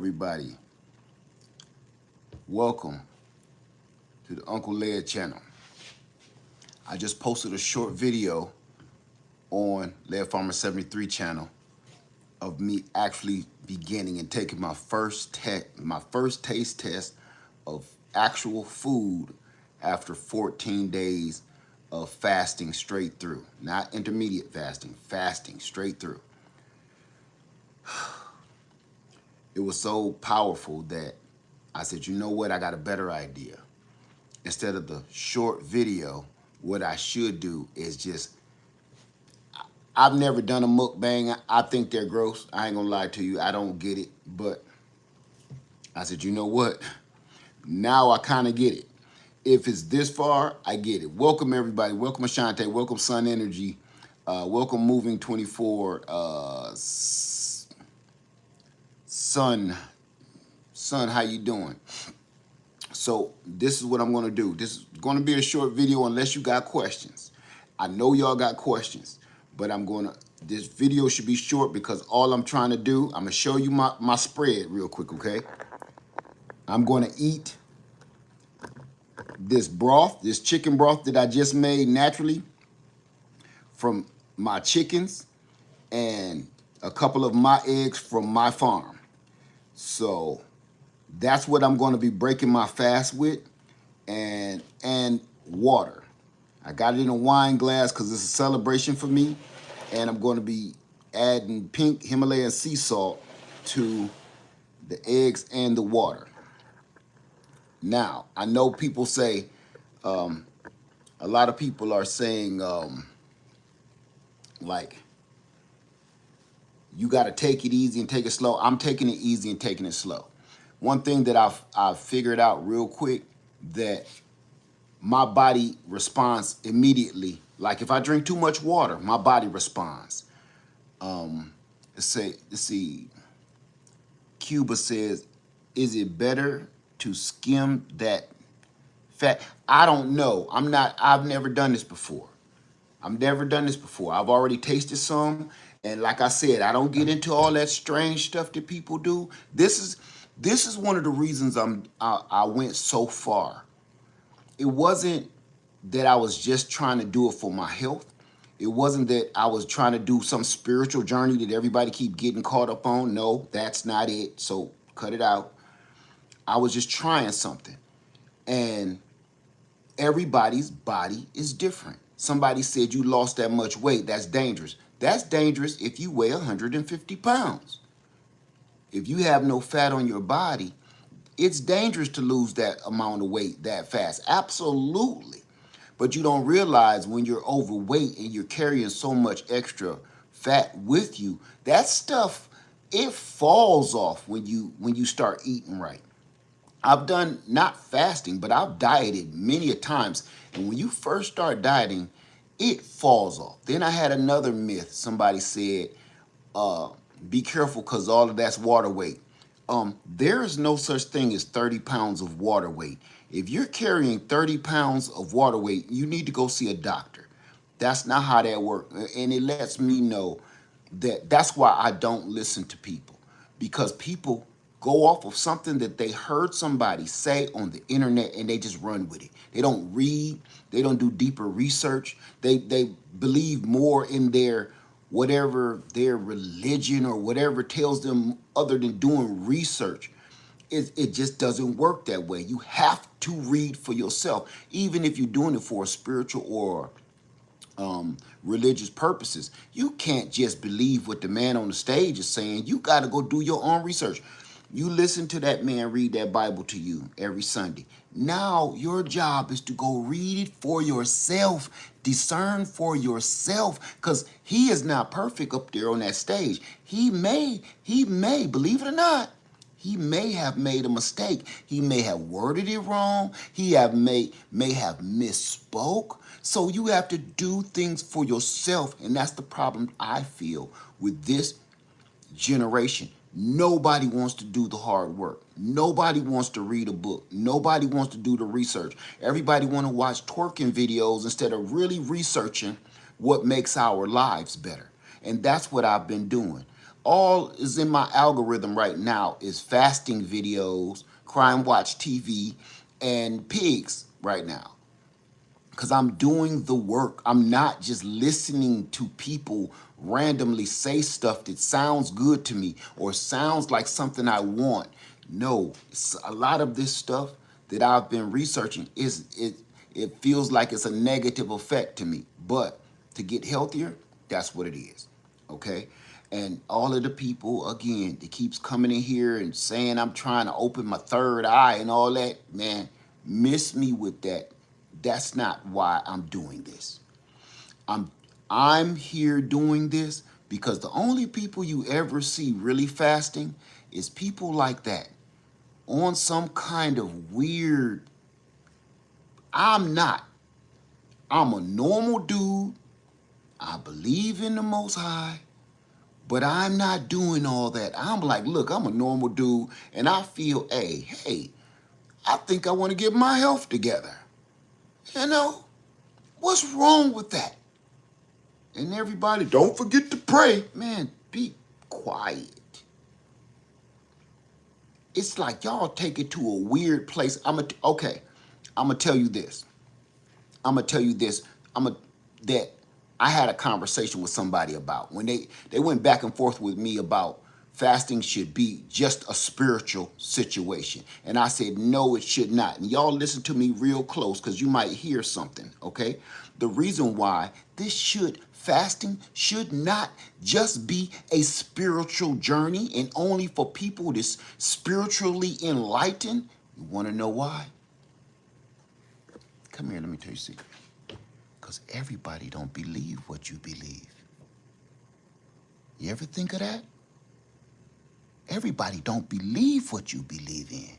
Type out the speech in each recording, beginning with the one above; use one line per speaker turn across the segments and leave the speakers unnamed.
Everybody, welcome to the Uncle Laird channel. I just posted a short video on Laird Farmer 73 channel of me actually beginning and taking my first taste test of actual food after 14 days of fasting straight through. Not intermediate fasting, fasting straight through. It was so powerful that I said, you know what, I got a better idea. Instead of the short video, what I should do is just, I've never done a mukbang. I think they're gross. I ain't gonna lie to you. I don't get it. But I said, you know what? Now I kind of get it. If it's this far, I get it. Welcome everybody. Welcome Ashante. Welcome Sun Energy. Welcome Moving 24. Sun, how you doing? So this is what I'm gonna do. This is gonna be a short video unless you got questions. I know y'all got questions, but this video should be short because all I'm trying to do, I'm gonna show you my spread real quick, okay? I'm gonna eat this broth, this chicken broth that I just made naturally from my chickens and a couple of my eggs from my farm. So that's what I'm going to be breaking my fast with, and water. I got it in a wine glass because it's a celebration for me, and I'm going to be adding pink Himalayan sea salt to the eggs and the water. Now, I know people say, a lot of people are saying, like, you got to take it easy and take it slow. I'm taking it easy and taking it slow. One thing that I've figured out real quick, that my body responds immediately. Like if I drink too much water, my body responds. Let's see. Cuba says, is it better to skim that fat? I don't know. I've never done this before. I've already tasted some. And like I said, I don't get into all that strange stuff that people do. This is one of the reasons I went so far. It wasn't that I was just trying to do it for my health. It wasn't that I was trying to do some spiritual journey that everybody keep getting caught up on. No, that's not it. So cut it out. I was just trying something. And everybody's body is different. Somebody said you lost that much weight. That's dangerous. That's dangerous if you weigh 150 pounds. If you have no fat on your body, it's dangerous to lose that amount of weight that fast. Absolutely. But you don't realize when you're overweight and you're carrying so much extra fat with you, that stuff, it falls off when you start eating right. I've done not fasting, but I've dieted many a times. And when you first start dieting, it falls off. Then I had another myth. Somebody said, be careful because all of that's water weight. There is no such thing as 30 pounds of water weight. If you're carrying 30 pounds of water weight, you need to go see a doctor. That's not how that works. And it lets me know that that's why I don't listen to people, because people go off of something that they heard somebody say on the internet and they just run with it. They don't read, they don't do deeper research. They believe more in their whatever their religion or whatever tells them other than doing research. It just doesn't work that way. You have to read for yourself, even if you're doing it for a spiritual or religious purposes. You can't just believe what the man on the stage is saying. You got to go do your own research. You listen to that man read that Bible to you every Sunday. Now your job is to go read it for yourself, discern for yourself, because he is not perfect up there on that stage. He may, believe it or not, he may have made a mistake. He may have worded it wrong. He may have misspoke. So you have to do things for yourself. And that's the problem I feel with this generation. Nobody wants to do the hard work. Nobody wants to read a book. Nobody wants to do the research. Everybody want to watch twerking videos instead of really researching what makes our lives better. And that's what I've been doing. All is in my algorithm right now is fasting videos, crime watch TV, and pigs right now. Because I'm doing the work. I'm not just listening to people randomly say stuff that sounds good to me or sounds like something I want. No, a lot of this stuff that I've been researching it feels like it's a negative effect to me. But to get healthier, that's what it is. Okay? And all of the people, again, that keeps coming in here and saying I'm trying to open my third eye and all that, man, miss me with that. That's not why I'm doing this. I'm I'm here doing this because the only people you ever see really fasting is people like that on some kind of weird. I'm not. I'm a normal dude. I believe in the Most High, but I'm not doing all that. I'm like, look, I'm a normal dude, and I feel, hey, I think I want to get my health together. You know, what's wrong with that? And everybody, don't forget to pray. Man, be quiet. It's like y'all take it to a weird place. Okay, I'm gonna tell you this. I'm gonna tell you this. That I had a conversation with somebody about when they went back and forth with me about fasting should be just a spiritual situation, and I said no, it should not. And y'all listen to me real close because you might hear something. Okay, the reason why fasting should not just be a spiritual journey and only for people that's spiritually enlightened. You want to know why? Come here, let me tell you a secret. Because everybody don't believe what you believe. You ever think of that? Everybody don't believe what you believe in.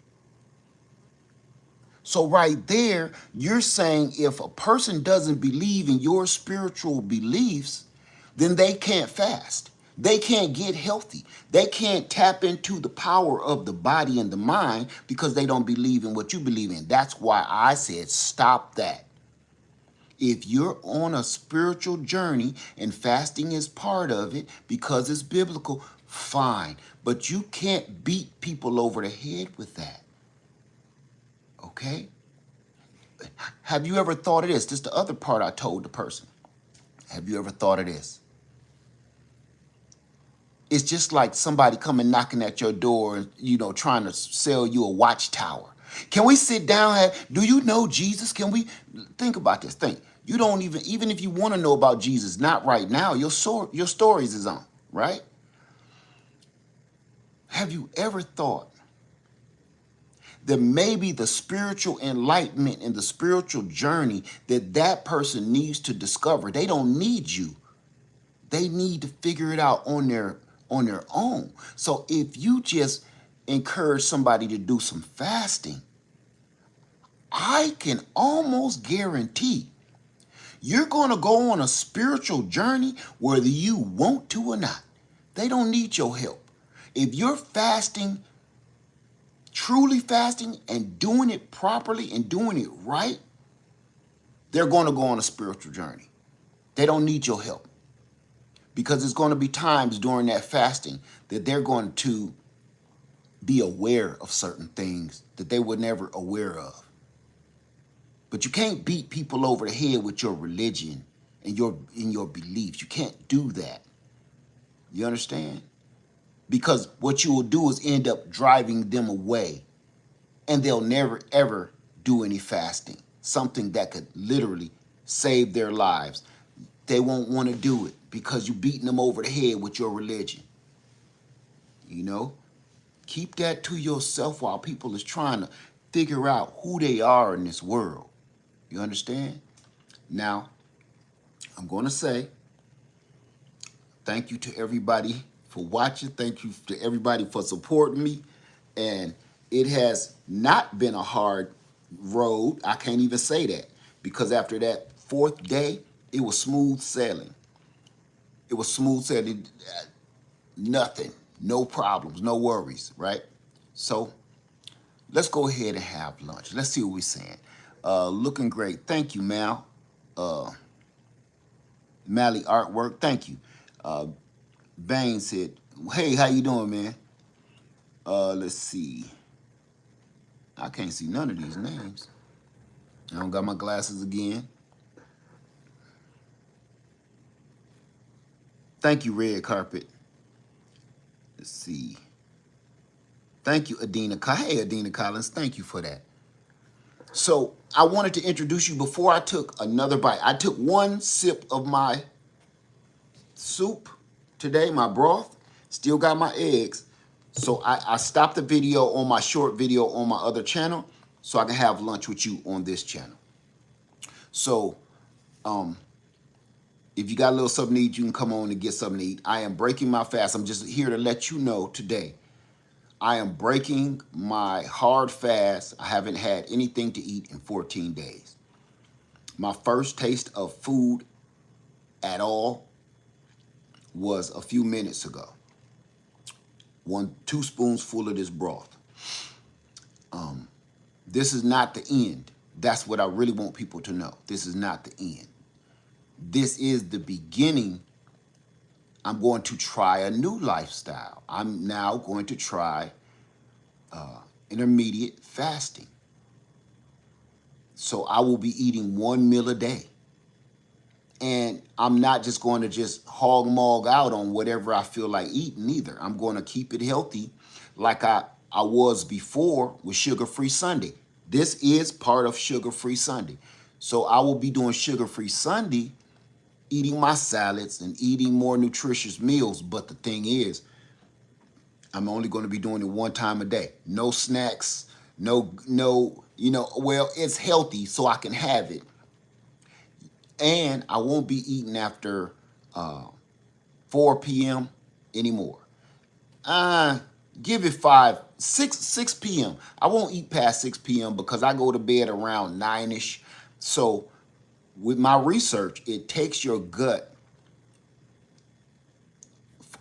So right there, you're saying if a person doesn't believe in your spiritual beliefs, then they can't fast. They can't get healthy. They can't tap into the power of the body and the mind because they don't believe in what you believe in. That's why I said stop that. If you're on a spiritual journey and fasting is part of it because it's biblical, fine. But you can't beat people over the head with that. Okay? Have you ever thought of this? This is the other part I told the person. Have you ever thought of this? It's just like somebody coming knocking at your door and, trying to sell you a watchtower. Can we sit down? Do you know Jesus? Can we think about this? Think. You don't even if you want to know about Jesus, not right now, your stories is on, right? Have you ever thought that maybe the spiritual enlightenment and the spiritual journey that person needs to discover, they don't need you. They need to figure it out on their own. So if you just encourage somebody to do some fasting, I can almost guarantee you're going to go on a spiritual journey whether you want to or not. They don't need your help. If you're fasting, truly fasting and doing it properly and doing it right, they're going to go on a spiritual journey. They don't need your help. Because there's going to be times during that fasting that they're going to be aware of certain things that they were never aware of. But you can't beat people over the head with your religion and your beliefs. You can't do that. You understand? Because what you will do is end up driving them away, and they'll never ever do any fasting. Something that could literally save their lives. They won't want to do it because you're beating them over the head with your religion. Keep that to yourself while people is trying to figure out who they are in this world. You understand? Now, I'm going to say thank you to everybody for watching. Thank you to everybody for supporting me. And it has not been a hard road. I can't even say that because after that fourth day, it was smooth sailing. It was smooth sailing. Nothing. No problems. No worries, right? So let's go ahead and have lunch. Let's see what we're saying. Looking great. Thank you, Mal. Mally Artwork. Thank you. Bain said, Hey, how you doing, man? Let's see. I can't see none of these names. I don't got my glasses again. Thank you, Red Carpet. Let's see. Thank you, Adina. Hey, Adina Collins. Thank you for that. So I wanted to introduce you before I took another bite. I took one sip of my soup today, my broth. Still got my eggs. So I stopped the video on my short video on my other channel so I can have lunch with you on this channel. So if you got a little something to eat, you can come on and get something to eat. I am breaking my fast. I'm just here to let you know today. I am breaking my hard fast. I haven't had anything to eat in 14 days. My first taste of food at all was a few minutes ago. 2 spoonsful of this broth. This is not the end. That's what I really want people to know. This is not the end. This is the beginning. I'm going to try a new lifestyle. I'm now going to try intermediate fasting. So I will be eating 1 meal a day. And I'm not just going to just hog mog out on whatever I feel like eating either. I'm going to keep it healthy like I was before with Sugar-Free Sunday. This is part of Sugar-Free Sunday. So I will be doing Sugar-Free Sunday, eating my salads and eating more nutritious meals. But the thing is, I'm only going to be doing it 1 time a day. No snacks, no, well, it's healthy so I can have it. And I won't be eating after 4 p.m. anymore. Give it 6 p.m. I won't eat past 6 p.m. because I go to bed around 9-ish. So with my research, it takes your gut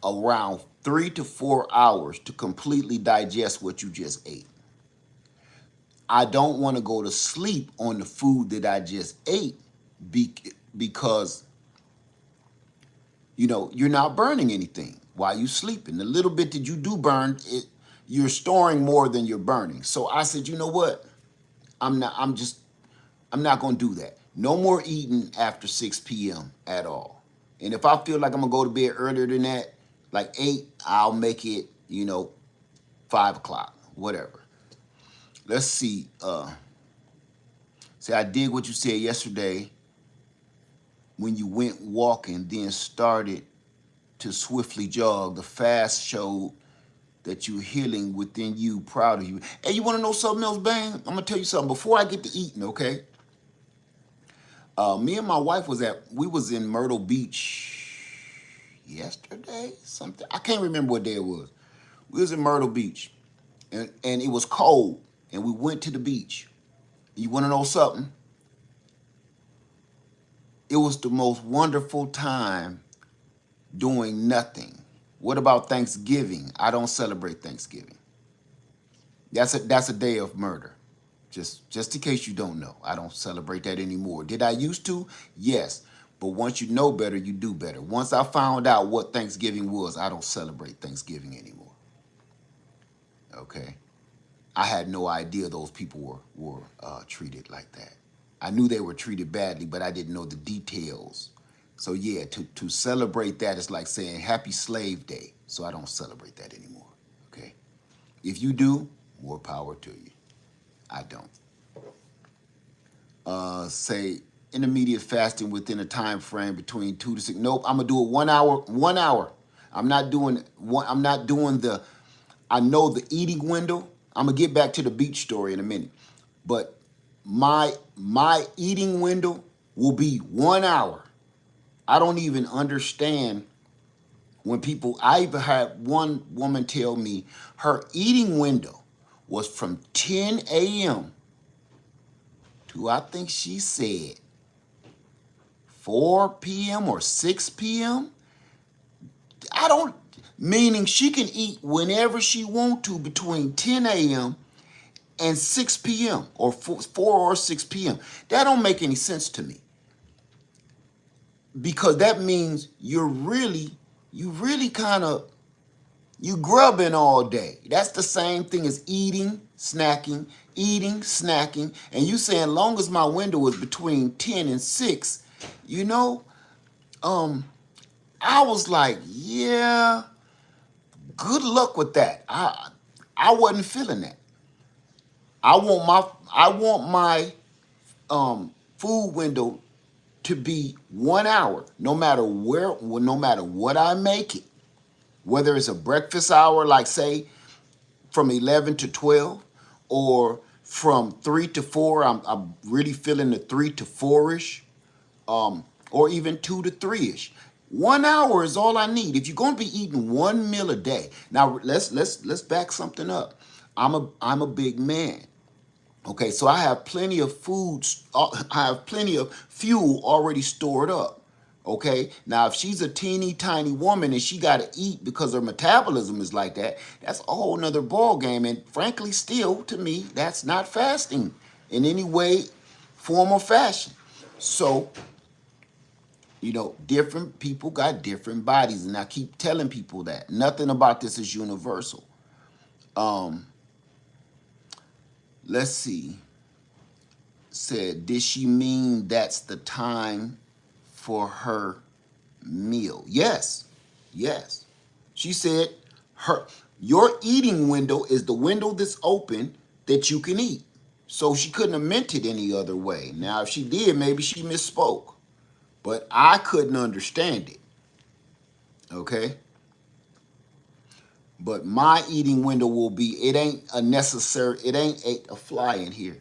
around 3 to 4 hours to completely digest what you just ate. I don't want to go to sleep on the food that I just ate because, you're not burning anything while you sleeping. The little bit that you do burn, you're storing more than you're burning. So I said, you know what? I'm not going to do that. No more eating after 6 p.m. at all. And if I feel like I'm going to go to bed earlier than that, like 8, I'll make it, 5 o'clock, whatever. Let's see. I dig what you said yesterday when you went walking, then started to swiftly jog. The fast showed that you're healing within you, proud of you. Hey, you want to know something else, Bang? I'm going to tell you something before I get to eating, okay? Me and my wife we was in Myrtle Beach yesterday, something. I can't remember what day it was. We was in Myrtle Beach, and it was cold, and we went to the beach. You want to know something? It was the most wonderful time doing nothing. What about Thanksgiving? I don't celebrate Thanksgiving. That's a day of murder. Just in case you don't know, I don't celebrate that anymore. Did I used to? Yes. But once you know better, you do better. Once I found out what Thanksgiving was, I don't celebrate Thanksgiving anymore. Okay? I had no idea those people were treated like that. I knew they were treated badly, but I didn't know the details. So yeah, to celebrate that is like saying Happy Slave Day. So I don't celebrate that anymore. Okay? If you do, more power to you. I don't. Say intermediate fasting within a time frame between 2 to 6. Nope, I'm gonna do it 1 hour. 1 hour. I'm not doing the. I know the eating window. I'm gonna get back to the beach story in a minute, but my eating window will be 1 hour. I don't even understand when people. I even had one woman tell me her eating window was from 10 a.m. to, I think she said, 4 p.m. or 6 p.m. Meaning she can eat whenever she want to between 10 a.m. and 6 p.m. or 4 or 6 p.m. That don't make any sense to me. Because that means you really kind of You grubbing all day. That's the same thing as eating, snacking. And you saying long as my window is between 10 and 6, you know, um, I was like, yeah, good luck with that. I wasn't feeling that. I want my food window to be 1 hour, no matter where, no matter what I make it. Whether it's a breakfast hour, like say from 11 to 12, or from 3 to 4, I'm really feeling the 3 to 4ish, or even 2 to 3ish. 1 hour is all I need. If you're going to be eating one meal a day, now let's back something up. I'm a big man. Okay, so I have plenty of foods. I have plenty of fuel already stored up. Okay, now if she's a teeny tiny woman and she got to eat because her metabolism is like that, that's a whole nother ball game. And frankly, still to me, that's not fasting in any way, form, or fashion. So different people got different bodies, and I keep telling people that nothing about this is universal. Um, let's see. Said, did she mean that's the time for her meal? Yes, yes. She said your eating window is the window that's open that you can eat. So she couldn't have meant it any other way. Now, if she did, maybe she misspoke, but I couldn't understand it. Okay. But my eating window will be, it ain't a fly in here.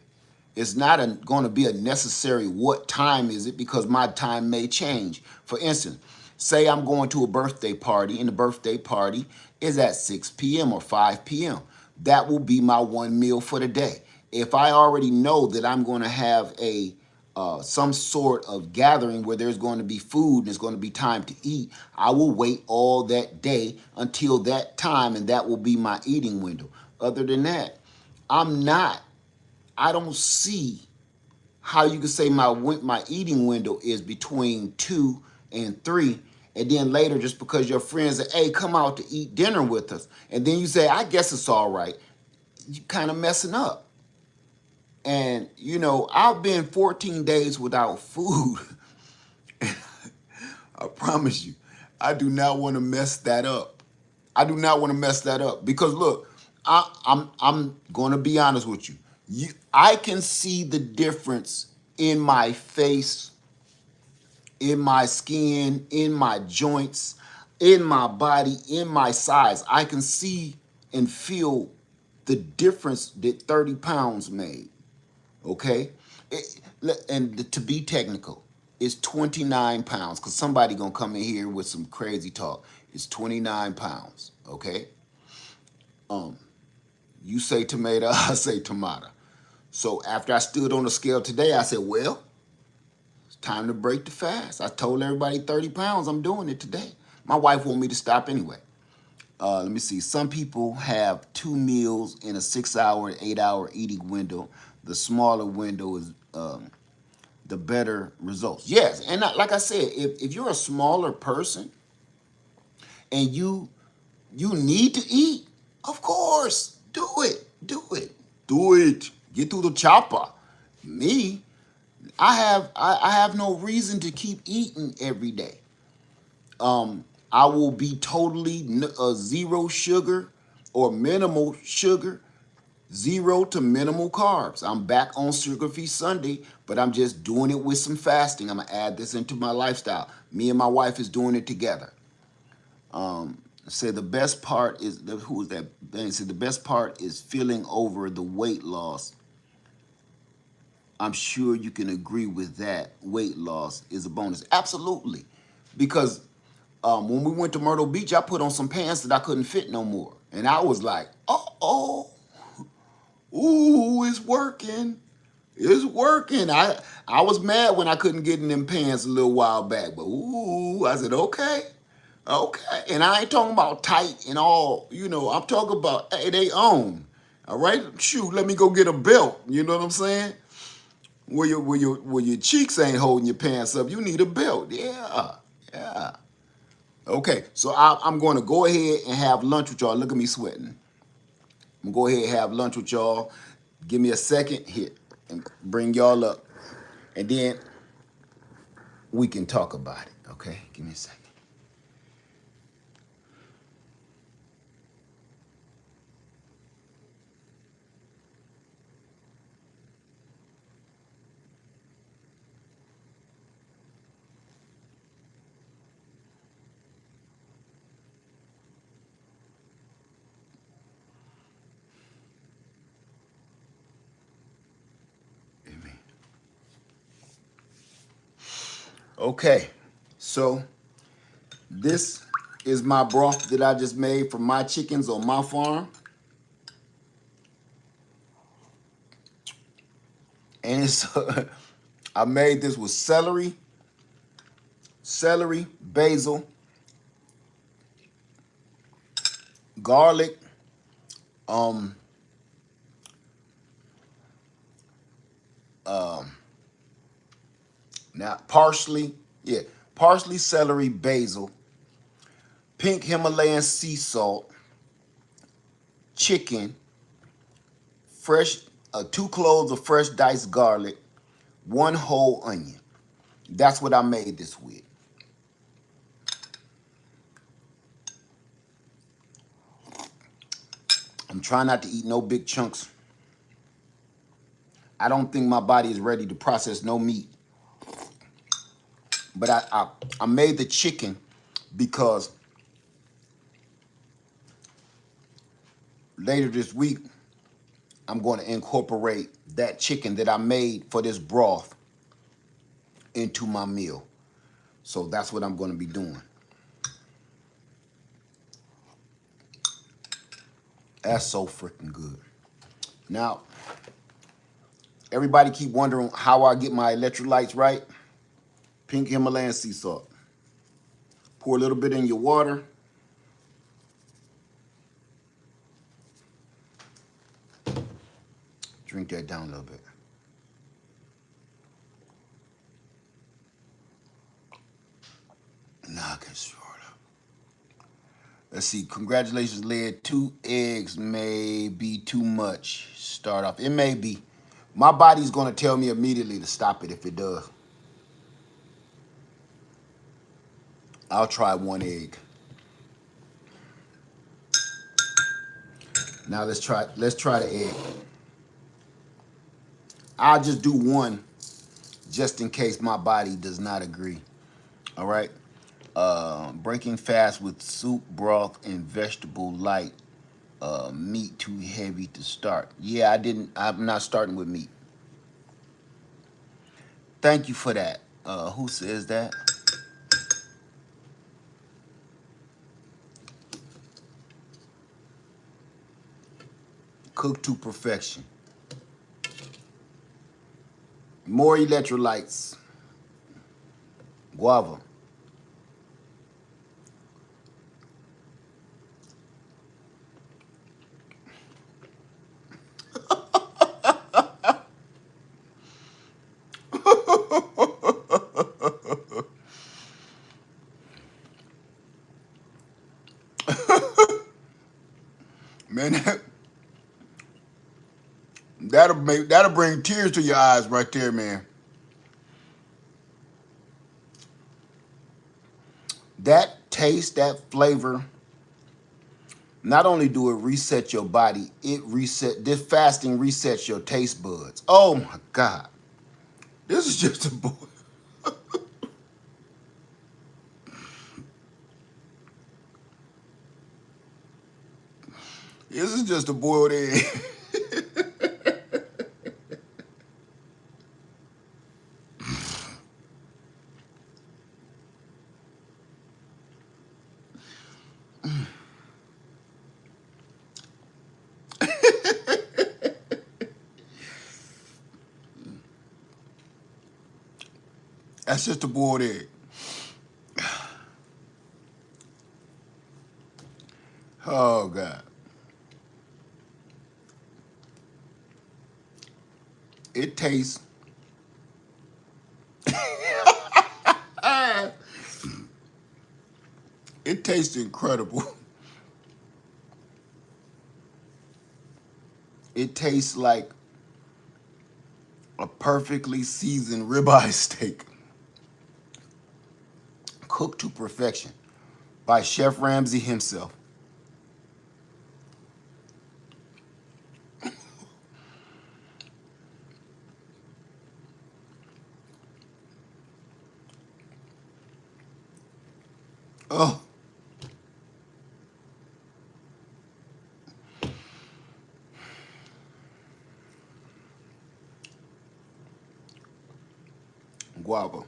It's not going to be a necessary what time is it, because my time may change. For instance, say I'm going to a birthday party and the birthday party is at 6 p.m. or 5 p.m. That will be my one meal for the day. If I already know that I'm going to have some sort of gathering where there's going to be food and it's going to be time to eat, I will wait all that day until that time, and that will be my eating window. Other than that, I don't see how you can say my eating window is between 2 and 3, and then later, just because your friends say, hey, come out to eat dinner with us, and then you say, I guess it's all right, you kind of messing up. And, I've been 14 days without food. I promise you, I do not want to mess that up. I do not want to mess that up because look, I'm going to be honest with you. I can see the difference in my face, in my skin, in my joints, in my body, in my size. I can see and feel the difference that 30 pounds made. Okay? And to be technical, it's 29 pounds, because somebody going to come in here with some crazy talk. It's 29 pounds. Okay? You say tomato, I say tomato. So after I stood on the scale today, I said, well, it's time to break the fast. I told everybody 30 pounds, I'm doing it today. My wife want me to stop anyway. Let me see. Some people have 2 meals in a 6-hour, 8-hour eating window. The smaller window is the better results. Yes, and like I said, if you're a smaller person and you need to eat, of course, do it. Get through the chopper. Me, I have no reason to keep eating every day. I will be totally zero sugar or minimal sugar, 0 to minimal carbs. I'm back on sugar-free Sunday, but I'm just doing it with some fasting. I'm gonna add this into my lifestyle. Me and my wife is doing it together. Say the best part is who is that? They said the best part is feeling over the weight loss. I'm sure you can agree with that. Weight loss is a bonus. Absolutely. Because when we went to Myrtle Beach, I put on some pants that I couldn't fit no more. And I was like, uh-oh, ooh, it's working. It's working. I was mad when I couldn't get in them pants a little while back. But ooh, I said, okay. And I ain't talking about tight and all, I'm talking about, hey, they own. All right? Shoot, let me go get a belt. You know what I'm saying? Where your cheeks ain't holding your pants up, you need a belt. Yeah. Okay, so I'm going to go ahead and have lunch with y'all. Look at me sweating. I'm going to go ahead and have lunch with y'all. Give me a second here and bring y'all up. And then we can talk about it. Okay, give me a second. Amen. Okay, so this is my broth that I just made for my chickens on my farm. And it's I made this with celery, basil, garlic, um, now parsley, yeah, parsley, celery, basil, pink Himalayan sea salt, chicken, fresh, 2 cloves of fresh diced garlic, 1 whole onion. That's what I made this with. I'm trying not to eat no big chunks. I don't think my body is ready to process no meat. But I made the chicken because later this week, I'm going to incorporate that chicken that I made for this broth into my meal. So that's what I'm going to be doing. That's so freaking good. Now, everybody keep wondering how I get my electrolytes right. Pink Himalayan sea salt. Pour a little bit in your water. Drink that down a little bit. Now I can sure up. Let's see. Congratulations, Led. 2 eggs may be too much. Start off. It may be. My body's going to tell me immediately to stop it if it does. I'll try 1 egg. Now let's try the egg. I'll just do 1 just in case my body does not agree. All right. Breaking fast with soup, broth, and vegetable light. Meat too heavy to start. Yeah, I'm not starting with meat. Thank you for that. Who says that? Cook to perfection. More electrolytes. Guava. Man, that'll bring tears to your eyes right there, man. That taste, that flavor, not only do it reset your body, this fasting resets your taste buds. Oh my God. This is just a boy. This is just a boiled egg. That's just a boiled egg. Oh God. It tastes. It tastes incredible. It tastes like a perfectly seasoned ribeye steak, cooked to perfection by Chef Ramsay himself. Oh, guava.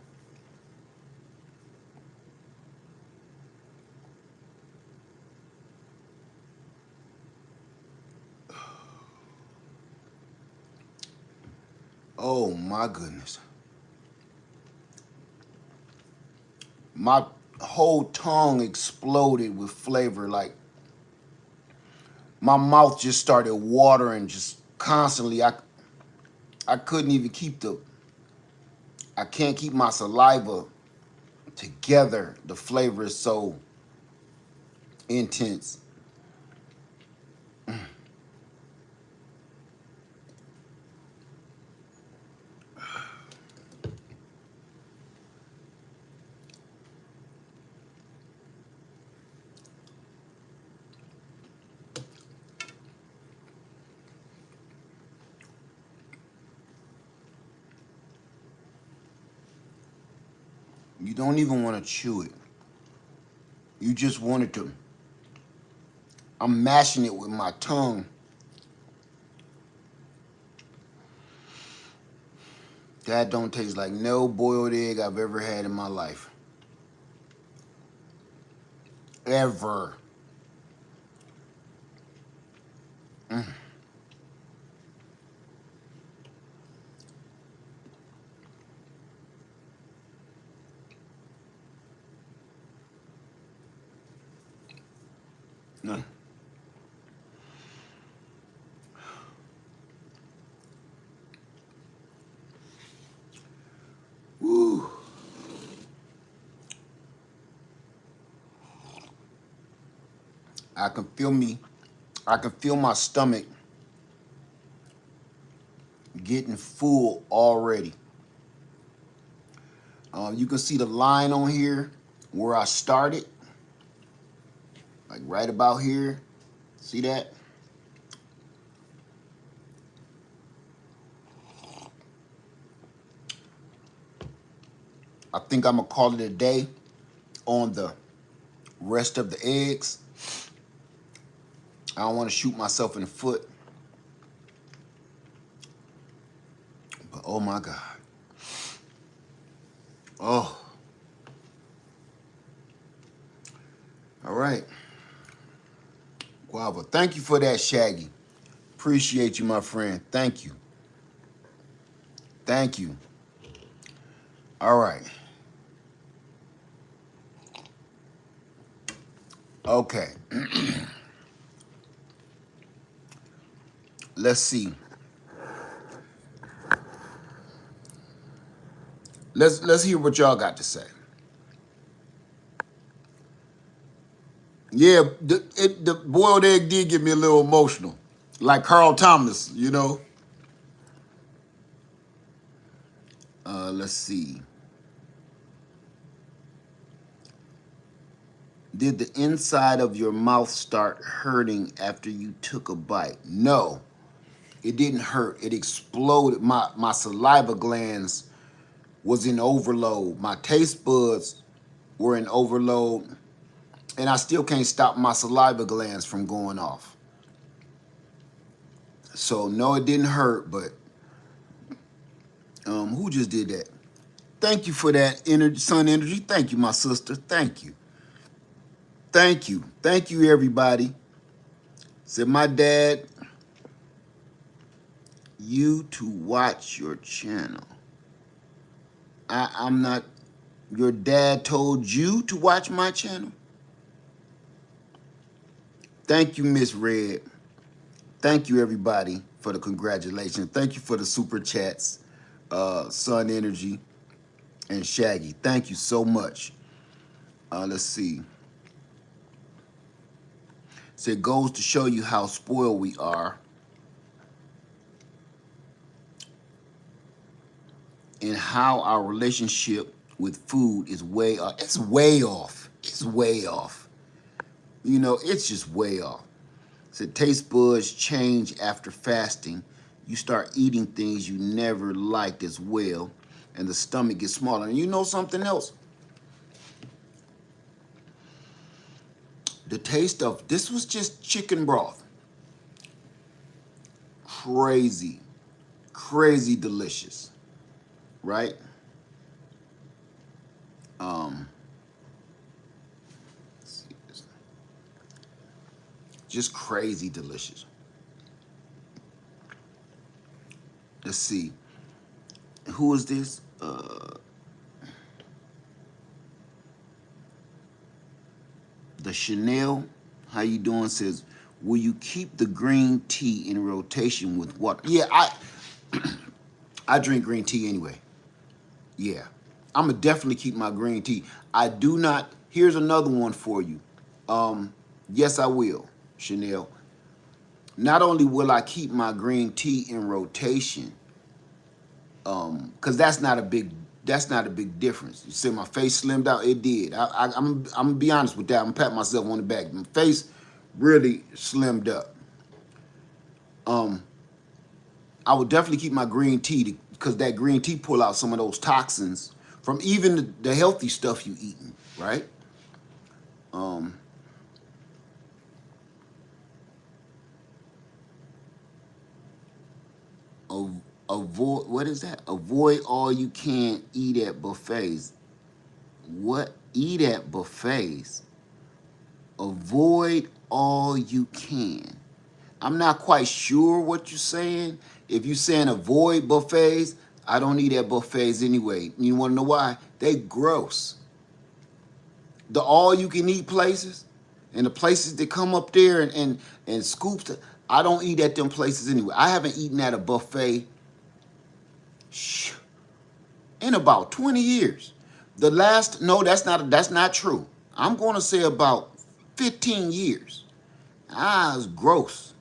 Oh my goodness. My whole tongue exploded with flavor. Like my mouth just started watering just constantly. I couldn't even keep I can't keep my saliva together. The flavor is so intense. You don't even want to chew it. You just want it to. I'm mashing it with my tongue. That don't taste like no boiled egg I've ever had in my life. Ever. Mm. No. Woo. I can feel me. I can feel my stomach getting full already. You can see the line on here where I started, like right about here. See that? I think I'm gonna call it a day on the rest of the eggs. I don't want to shoot myself in the foot, but oh my God. Oh, all right. Guava. Thank you for that, Shaggy. Appreciate you, my friend. Thank you. Thank you. All right. Okay. Let's see. Let's hear what y'all got to say. Yeah, the boiled egg did get me a little emotional, like Carl Thomas, you know. Let's see. Did the inside of your mouth start hurting after you took a bite? No, it didn't hurt. It exploded. My saliva glands was in overload. My taste buds were in overload, and I still can't stop my saliva glands from going off. So no, it didn't hurt, but who just did that? Thank you for that energy, sun energy. Thank you, my sister. Thank you. Thank you. Thank you, everybody. Said my dad, you to watch your channel. I'm not, your dad told you to watch my channel? Thank you, Miss Red. Thank you, everybody, for the congratulations. Thank you for the super chats, Sun Energy and Shaggy. Thank you so much. Let's see. So it goes to show you how spoiled we are and how our relationship with food is way off. It's way off. It's way off. You know, it's just way off. So taste buds change after fasting. You start eating things you never liked as well, and the stomach gets smaller. And you know something else? The taste of this was just chicken broth. Crazy, crazy delicious, right? Let's see this. Just crazy delicious. Let's see. Who is this? The Chanel, how you doing? Says, will you keep the green tea in rotation with water? Yeah, I drink green tea anyway. Yeah, I'm gonna definitely keep my green tea. I do not. Here's another one for you. Yes, I will, Chanel. Not only will I keep my green tea in rotation, because that's not a big difference. You see, my face slimmed out. It did. I'm gonna be honest with that. I'm gonna pat myself on the back. My face really slimmed up. I would definitely keep my green tea because that green tea pull out some of those toxins from even the healthy stuff you eating, right? Avoid, what is that? Avoid all you can eat at buffets. What? Eat at buffets? Avoid all you can. I'm not quite sure what you're saying. If you're saying avoid buffets, I don't eat at buffets anyway. You want to know why? They gross. The all you can eat places and the places that come up there and scoops, I don't eat at them places anyway. I haven't eaten at a buffet in about 20 years. The last, no, that's not true. I'm going to say about 15 years. It's gross.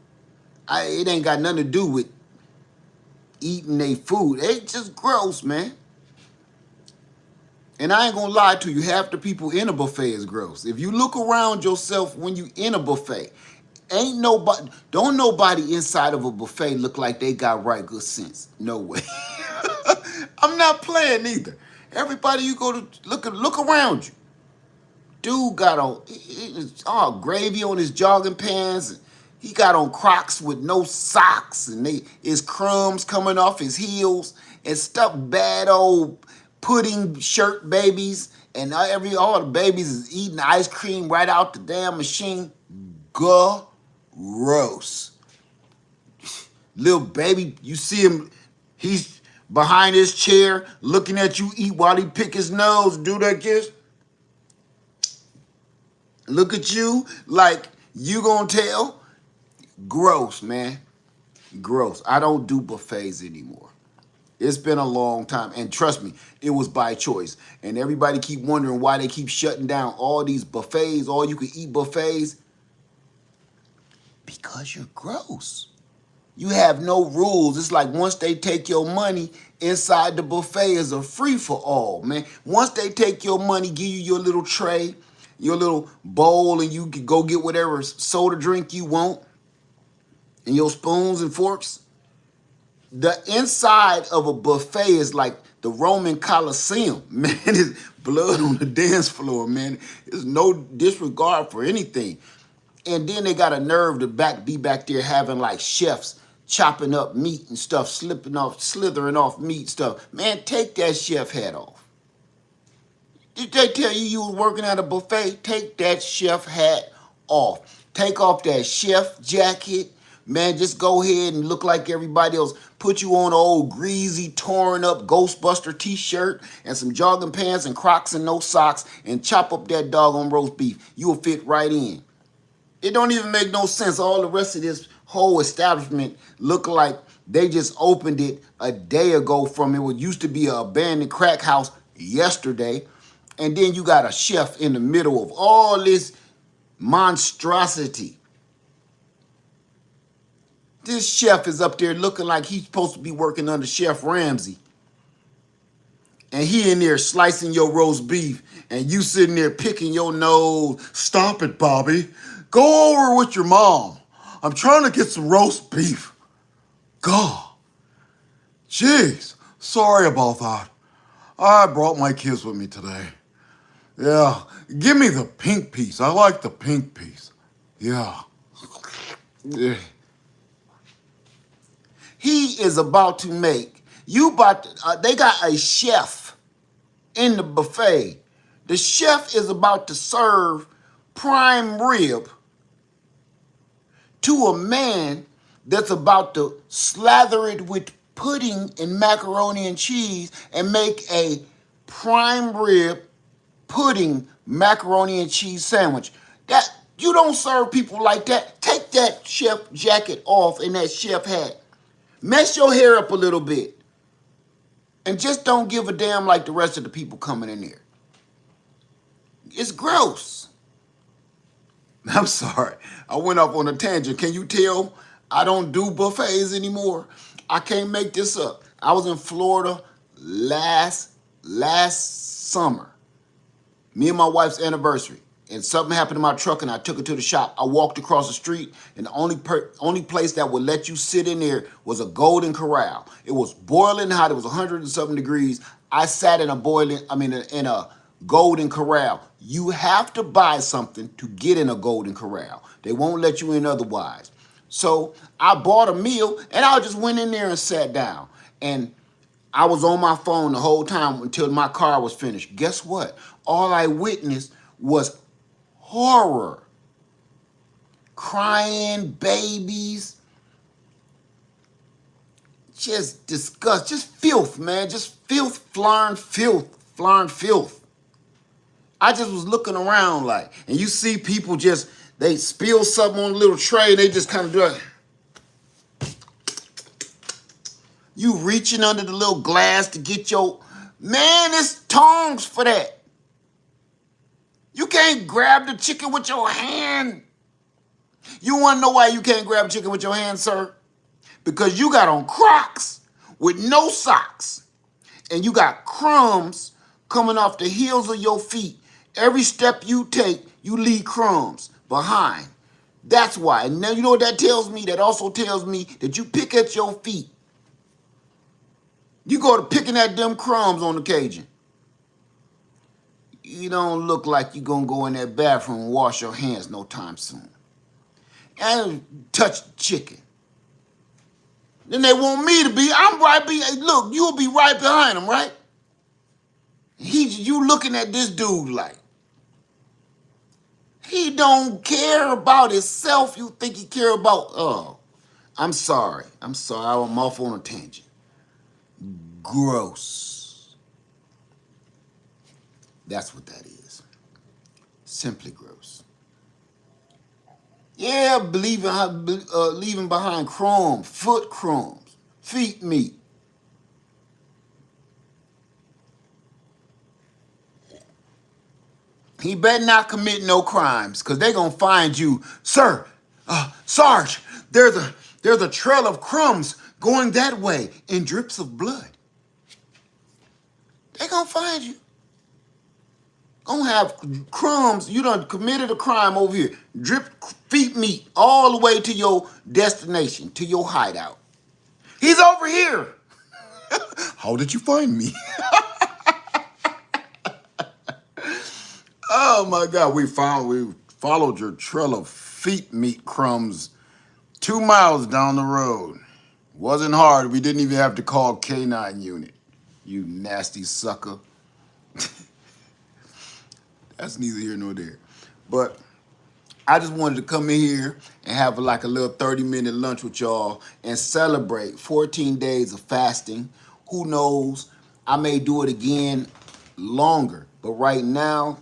It ain't got nothing to do with eating their food. It's just gross, man. And I ain't gonna lie to you, half the people in a buffet is gross. If you look around yourself when you in a buffet, don't nobody inside of a buffet look like they got right good sense. No way. I'm not playing either. Everybody you go to look around you. Dude got on gravy on his jogging pants. And he got on Crocs with no socks, and his crumbs coming off his heels and stuff. Bad old pudding shirt babies, and all the babies is eating ice cream right out the damn machine. Gross. Little baby, you see him, he's behind his chair looking at you eat while he pick his nose, do that kiss. Look at you like you gonna tell. Gross, man. Gross. I don't do buffets anymore. It's been a long time, and trust me, it was by choice. And everybody keep wondering why they keep shutting down all these buffets, all you can eat buffets. Because you're gross. You have no rules. It's like once they take your money, inside the buffet is a free-for-all, man. Once they take your money, give you your little tray, your little bowl, and you can go get whatever soda drink you want, and your spoons and forks. The inside of a buffet is like the Roman Colosseum, man. It's blood on the dance floor, man. There's no disregard for anything. And then they got a nerve to be back there having like chefs chopping up meat and stuff, slithering off meat stuff. Man, take that chef hat off. Did they tell you was working at a buffet? Take that chef hat off. Take off that chef jacket. Man, just go ahead and look like everybody else. Put you on an old greasy, torn up Ghostbuster t-shirt and some jogging pants and Crocs and no socks and chop up that doggone roast beef. You'll fit right in. It don't even make no sense. All the rest of this whole establishment look like they just opened it a day ago from it. What used to be an abandoned crack house yesterday. And then you got a chef in the middle of all this monstrosity. This chef is up there looking like he's supposed to be working under Chef Ramsay. And he in there slicing your roast beef, and you sitting there picking your nose. Stop it, Bobby. Go over with your mom. I'm trying to get some roast beef. God. Jeez. Sorry about that. I brought my kids with me today. Yeah. Give me the pink piece. I like the pink piece. Yeah. Yeah. He is about to make, they got a chef in the buffet. The chef is about to serve prime rib to a man that's about to slather it with pudding and macaroni and cheese and make a prime rib pudding macaroni and cheese sandwich. That you don't serve people like that. Take that chef jacket off and that chef hat. Mess your hair up a little bit. And just don't give a damn like the rest of the people coming in there. It's gross. I'm sorry. I went off on a tangent. Can you tell I don't do buffets anymore? I can't make this up. I was in Florida last summer. Me and my wife's anniversary. And something happened to my truck and I took it to the shop. I walked across the street and the only place that would let you sit in there was a Golden Corral. It was boiling hot. It was 100 and something degrees. I sat in a Golden Corral. You have to buy something to get in a Golden Corral. They won't let you in otherwise. So I bought a meal and I just went in there and sat down. And I was on my phone the whole time until my car was finished. Guess what? All I witnessed was horror. Crying babies. Just disgust. Just filth, man. Just filth, flying filth. I just was looking around like, and you see people just, they spill something on a little tray and they just kind of do it. You reaching under the little glass to get your, man, it's tongs for that. You can't grab the chicken with your hand. You want to know why you can't grab chicken with your hand, sir? Because you got on Crocs with no socks. And you got crumbs coming off the heels of your feet. Every step you take, you leave crumbs behind. That's why. And now you know what that tells me? That also tells me that you pick at your feet. You go to picking at them crumbs on occasion. You don't look like you're going to go in that bathroom and wash your hands no time soon. And touch the chicken. Then they want me to be, look, you'll be right behind him, right? You looking at this dude like, he don't care about himself. You think he care about, I'm sorry, I'm off on a tangent. Gross. That's what that is. Simply gross. Yeah, leaving behind crumbs, foot crumbs, feet meat. He better not commit no crimes, because they're going to find you. Sir, Sarge, there's a trail of crumbs going that way in drips of blood. They're going to find you. Gonna have crumbs. You done committed a crime over here. Drip feet meat all the way to your destination, to your hideout. He's over here. How did you find me? Oh my God, we followed your trail of feet meat crumbs 2 miles down the road. Wasn't hard. We didn't even have to call K9 unit. You nasty sucker. That's neither here nor there. But I just wanted to come in here and have like a little 30-minute lunch with y'all and celebrate 14 days of fasting. Who knows? I may do it again longer. But right now,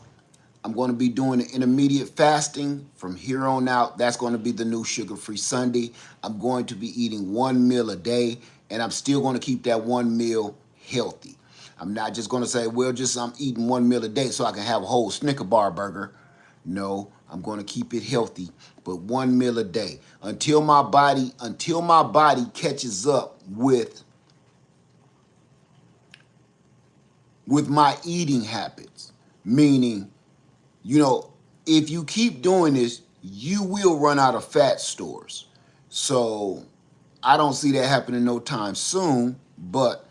I'm going to be doing the intermediate fasting from here on out. That's going to be the new sugar-free Sunday. I'm going to be eating 1 meal a day, and I'm still going to keep that 1 meal healthy. I'm not just going to say, well, I'm eating 1 meal a day so I can have a whole Snicker bar burger. No, I'm going to keep it healthy, but 1 meal a day until my body catches up with my eating habits. Meaning, you know, if you keep doing this, you will run out of fat stores. So I don't see that happening no time soon, but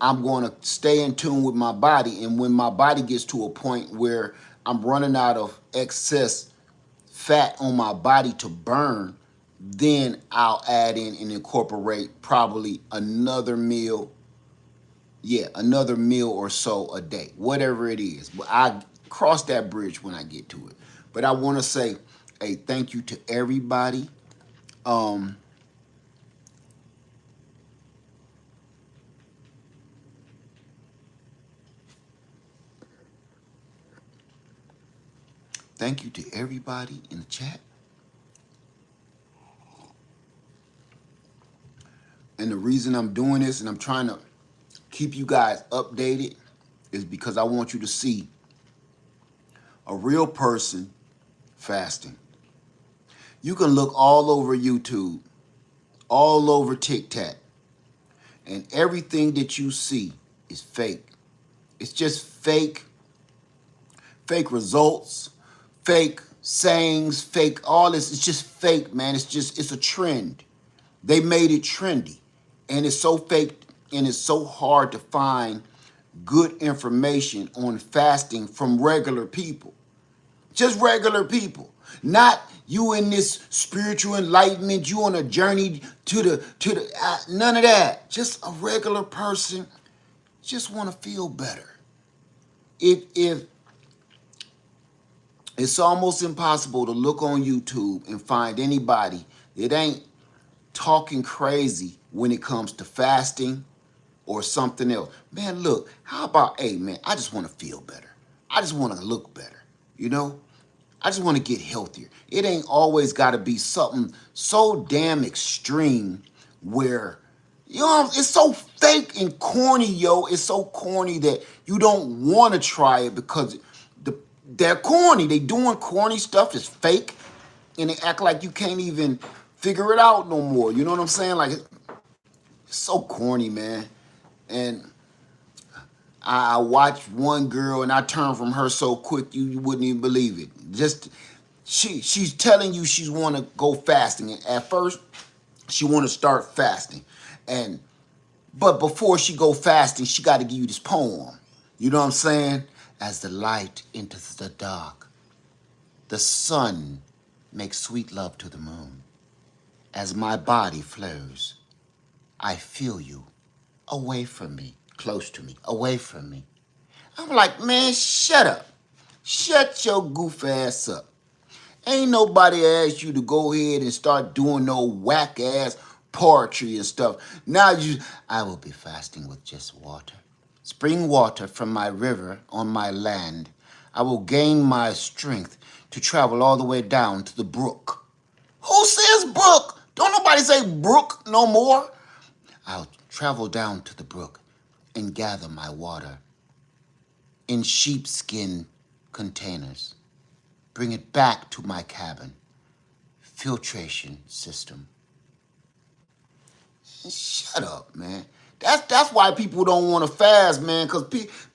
I'm going to stay in tune with my body. And when my body gets to a point where I'm running out of excess fat on my body to burn, then I'll add in and incorporate probably another meal. Yeah, another meal or so a day, whatever it is. But I cross that bridge when I get to it. But I want to say a thank you to everybody. Um, Thank you to everybody in the chat. And the reason I'm doing this and I'm trying to keep you guys updated is because I want you to see a real person fasting. You can look all over YouTube, all over TikTok, and everything that you see is fake. It's just fake results, fake sayings, fake all this. It's just fake, man. It's a trend. They made it trendy. And it's so fake and it's so hard to find good information on fasting from regular people. Just regular people. Not you in this spiritual enlightenment, you on a journey to the none of that. Just a regular person just want to feel better. If it's almost impossible to look on YouTube and find anybody that ain't talking crazy when it comes to fasting or something else. Man, look, how about, hey, man, I just want to feel better. I just want to look better, you know? I just want to get healthier. It ain't always got to be something so damn extreme where, you know, it's so fake and corny, yo. It's so corny that you don't want to try it because they're corny. They doing corny stuff. It's fake. And they act like you can't even figure it out no more. You know what I'm saying? Like, it's so corny, man. And I watched one girl and I turned from her so quick you wouldn't even believe it. Just she's telling you she's want to go fasting. And at first, she want to start fasting. But before she go fasting, she got to give you this poem. You know what I'm saying? As the light enters the dark, the sun makes sweet love to the moon. As my body flows, I feel you away from me, close to me, away from me. I'm like, man, shut up. Shut your goof ass up. Ain't nobody asked you to go ahead and start doing no whack ass poetry and stuff. I will be fasting with just water. Spring water from my river on my land. I will gain my strength to travel all the way down to the brook. Who says brook? Don't nobody say brook no more. I'll travel down to the brook and gather my water in sheepskin containers. Bring it back to my cabin. Filtration system. Shut up, man. That's why people don't want to fast, man, because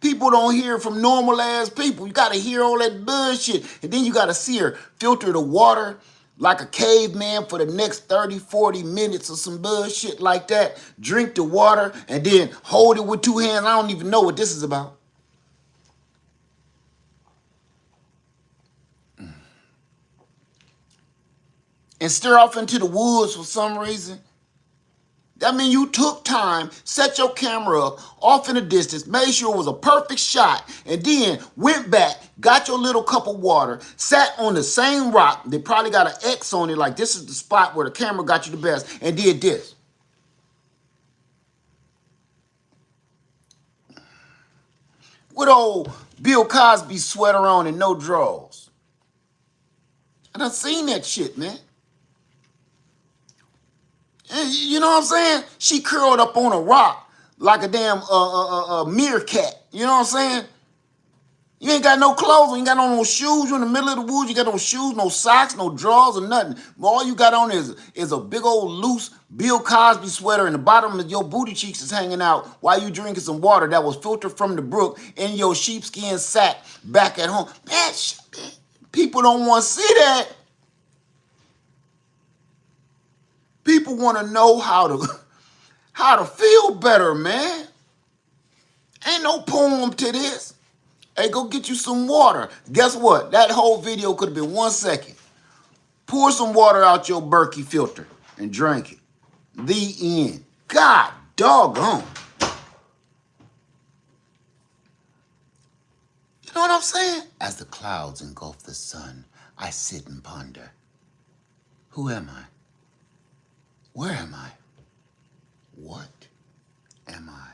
people don't hear from normal ass people. You got to hear all that bullshit. And then you got to see her filter the water like a caveman for the next 30, 40 minutes or some bullshit like that. Drink the water and then hold it with two hands. I don't even know what this is about. And stare off into the woods for some reason. That means you took time, set your camera up off in the distance, made sure it was a perfect shot, and then went back, got your little cup of water, sat on the same rock. They probably got an X on it, like this is the spot where the camera got you the best, and did this. With old Bill Cosby sweater on and no drawers. I done seen that shit, man. You know what I'm saying? She curled up on a rock like a damn meerkat. You know what I'm saying? You ain't got no clothes, you ain't got no shoes, you in the middle of the woods, you got no shoes, no socks, no drawers or nothing. All you got on is a big old loose Bill Cosby sweater, and the bottom of your booty cheeks is hanging out while you drinking some water that was filtered from the brook in your sheepskin sack back at home. Man, people don't want to see that. People want to know how to feel better, man. Ain't no poem to this. Hey, go get you some water. Guess what? That whole video could have been 1 second. Pour some water out your Berkey filter and drink it. The end. God doggone. You know what I'm saying? As the clouds engulf the sun, I sit and ponder. Who am I? Where am I? What am I?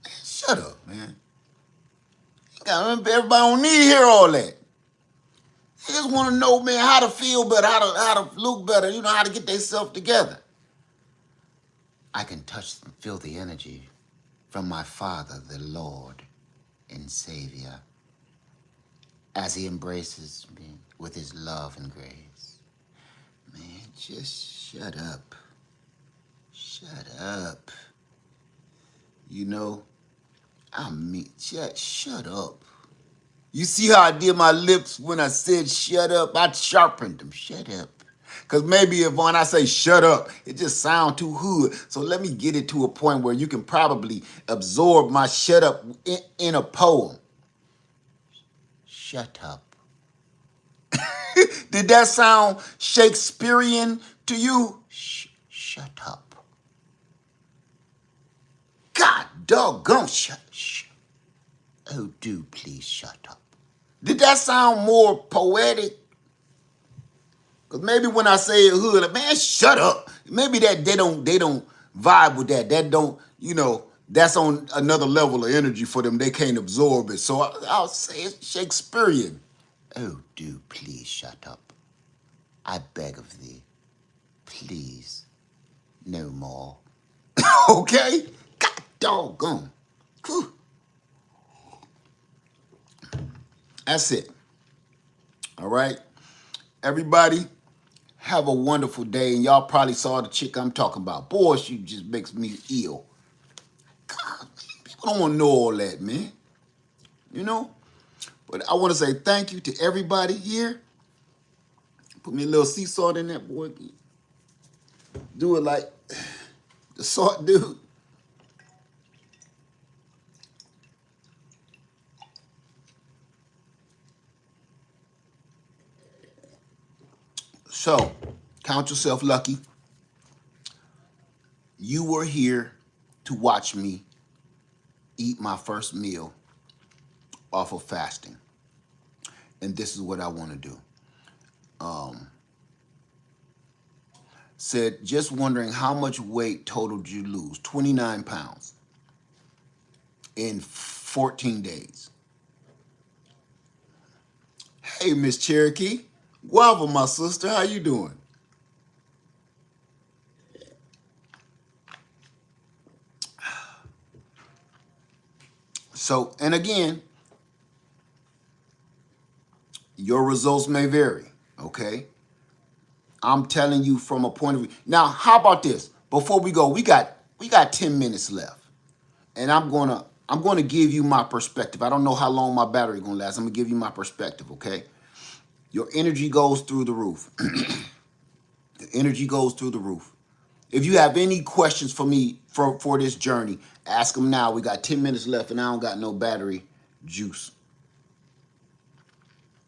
Man, shut up, man. Everybody don't need to hear all that. They just want to know, man, how to feel better, how to look better, you know, how to get themselves together. I can touch and feel the energy from my Father, the Lord and Savior, as he embraces me with his love and grace. Man, just shut up. Shut up. You know, shut up. You see how I did my lips when I said shut up? I sharpened them. Shut up. Because maybe if when I say shut up, it just sounds too hood. So let me get it to a point where you can probably absorb my shut up in a poem. Shut up. Did that sound Shakespearean to you? Shut up. God doggone, shut. Oh, do please shut up. Did that sound more poetic? Because maybe when I say it hood, like, man, shut up. Maybe that they don't vibe with that. That don't, you know, that's on another level of energy for them. They can't absorb it. So I'll say it's Shakespearean. Oh, do please shut up. I beg of thee. Please, no more. Okay? God doggone. Whew. That's it. All right? Everybody, have a wonderful day. And y'all probably saw the chick I'm talking about. Boy, she just makes me ill. God, people don't want to know all that, man. You know? But I want to say thank you to everybody here. Put me a little sea salt in that, boy. Do it like the salt dude. So, count yourself lucky. You were here to watch me eat my first meal off of fasting. And this is what I want to do. Said, just wondering how much weight total did you lose? 29 pounds in 14 days. Hey, Miss Cherokee. Guava, my sister, how you doing? So, and again, your results may vary, okay? I'm telling you from a point of view. Now, how about this? Before we go, we got 10 minutes left. And I'm gonna give you my perspective. I don't know how long my battery gonna last. I'm gonna give you my perspective, okay? Your energy goes through the roof. The energy goes through the roof. If you have any questions for me for this journey, ask them now. We got 10 minutes left and I don't got no battery juice.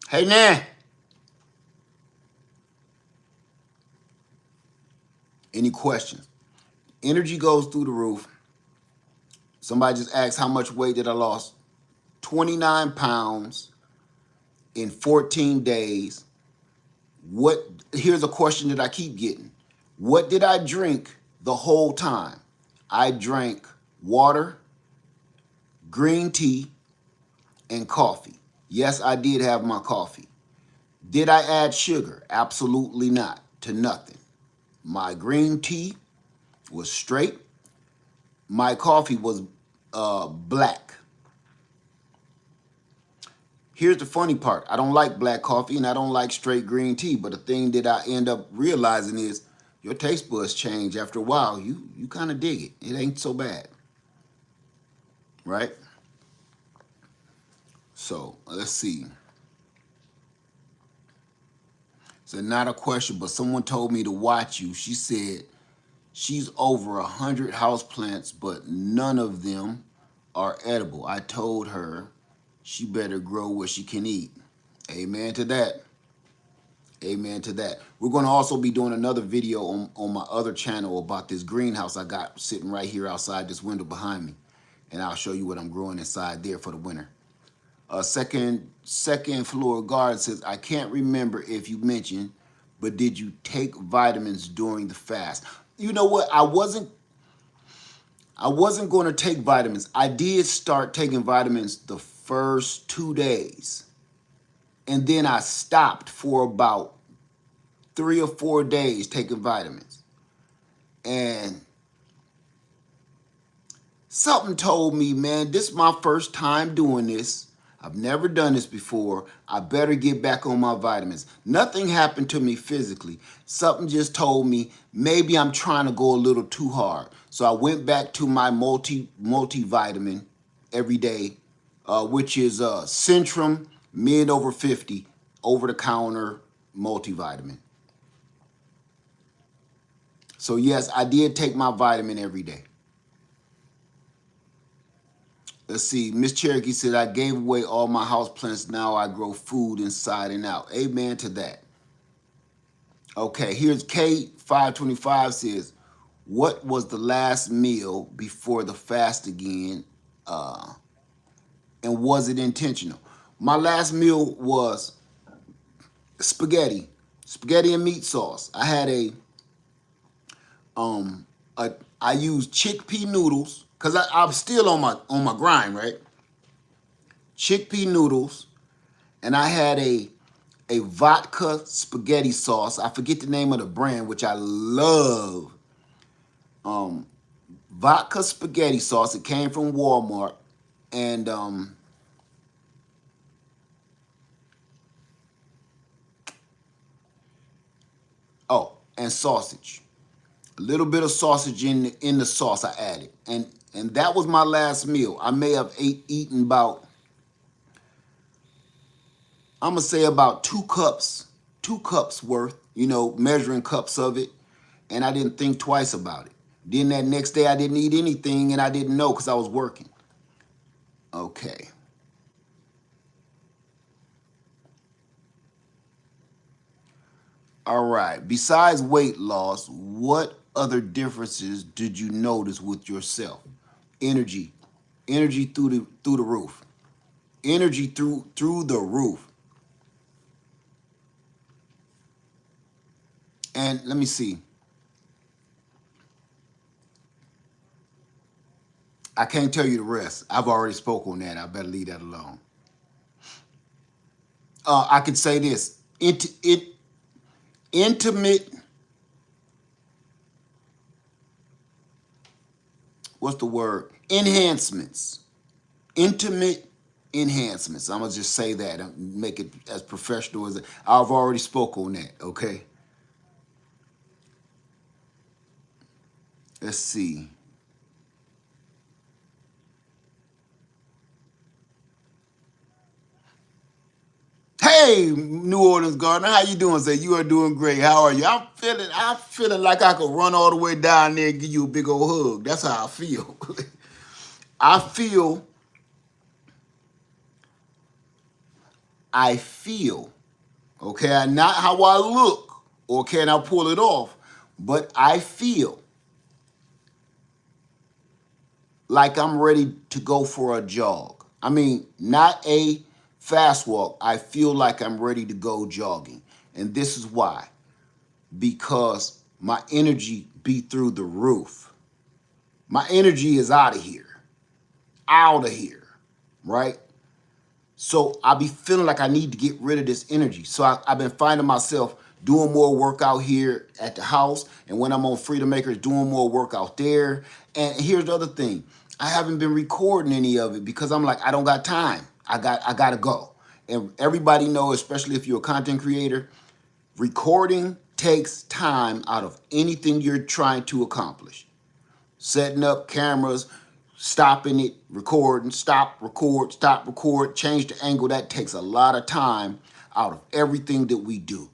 Hey, Nan. Any questions? Energy goes through the roof. Somebody just asked how much weight did I lose? 29 pounds in 14 days. Here's a question that I keep getting. What did I drink the whole time? I drank water, green tea, and coffee. Yes, I did have my coffee. Did I add sugar? Absolutely not, to nothing. My green tea was straight. My coffee was black. Here's the funny part. I don't like black coffee and I don't like straight green tea, but the thing that I end up realizing is your taste buds change after a while. You kind of dig it. It ain't so bad, right? So let's see. So not a question, but someone told me to watch you. She said she's over 100 houseplants, but none of them are edible. I told her she better grow what she can eat. Amen to that. Amen to that. We're going to also be doing another video on my other channel about this greenhouse I got sitting right here outside this window behind me. And I'll show you what I'm growing inside there for the winter. Second floor guard says, I can't remember if you mentioned, but did you take vitamins during the fast? You know what? I wasn't going to take vitamins. I did start taking vitamins the first 2 days. And then I stopped for about 3 or 4 days taking vitamins. And something told me, man, this is my first time doing this. I've never done this before. I better get back on my vitamins. Nothing happened to me physically. Something just told me maybe I'm trying to go a little too hard. So I went back to my multivitamin every day, which is Centrum Mid over 50 over-the-counter multivitamin. So yes, I did take my vitamin every day. Let's see. Miss Cherokee said, I gave away all my house plants. Now I grow food inside and out. Amen to that. Okay, here's K525 says, what was the last meal before the fast again? And was it intentional? My last meal was spaghetti and meat sauce. I had I used chickpea noodles because I'm still on my grind, right? Chickpea noodles, and I had a vodka spaghetti sauce. I forget the name of the brand, which I love. Vodka spaghetti sauce. It came from Walmart, and and sausage. A little bit of sausage in the sauce I added, and that was my last meal. I may have eaten about, I'm gonna say about 2 cups worth, measuring cups of it, and I didn't think twice about it. Then that next day I didn't eat anything, and I didn't know because I was working. Okay. All right. Besides weight loss, what other differences did you notice with yourself? Energy through the roof. Energy through the roof. And let me see. I can't tell you the rest. I've already spoke on that. I better leave that alone. I could say this. Intimate, what's the word? Enhancements. Intimate enhancements. I'm going to just say that and make it as professional as I've already spoke on that, okay? Let's see. Hey, New Orleans Gardener, how you doing? Say you are doing great. How are you? I'm feeling like I could run all the way down there and give you a big old hug. That's how I feel. I feel, okay, not how I look or can I pull it off, but I feel like I'm ready to go for a jog. I mean, not a fast walk. I feel like I'm ready to go jogging. And this is why. Because my energy be through the roof. My energy is out of here. Right? So I be feeling like I need to get rid of this energy. So I've been finding myself doing more work out here at the house. And when I'm on Freedom Makers, doing more work out there. And here's the other thing. I haven't been recording any of it because I'm like, I don't got time. I got to go. And everybody knows, especially if you're a content creator, recording takes time out of anything you're trying to accomplish. Setting up cameras, stopping it, recording, stop, record, change the angle. That takes a lot of time out of everything that we do.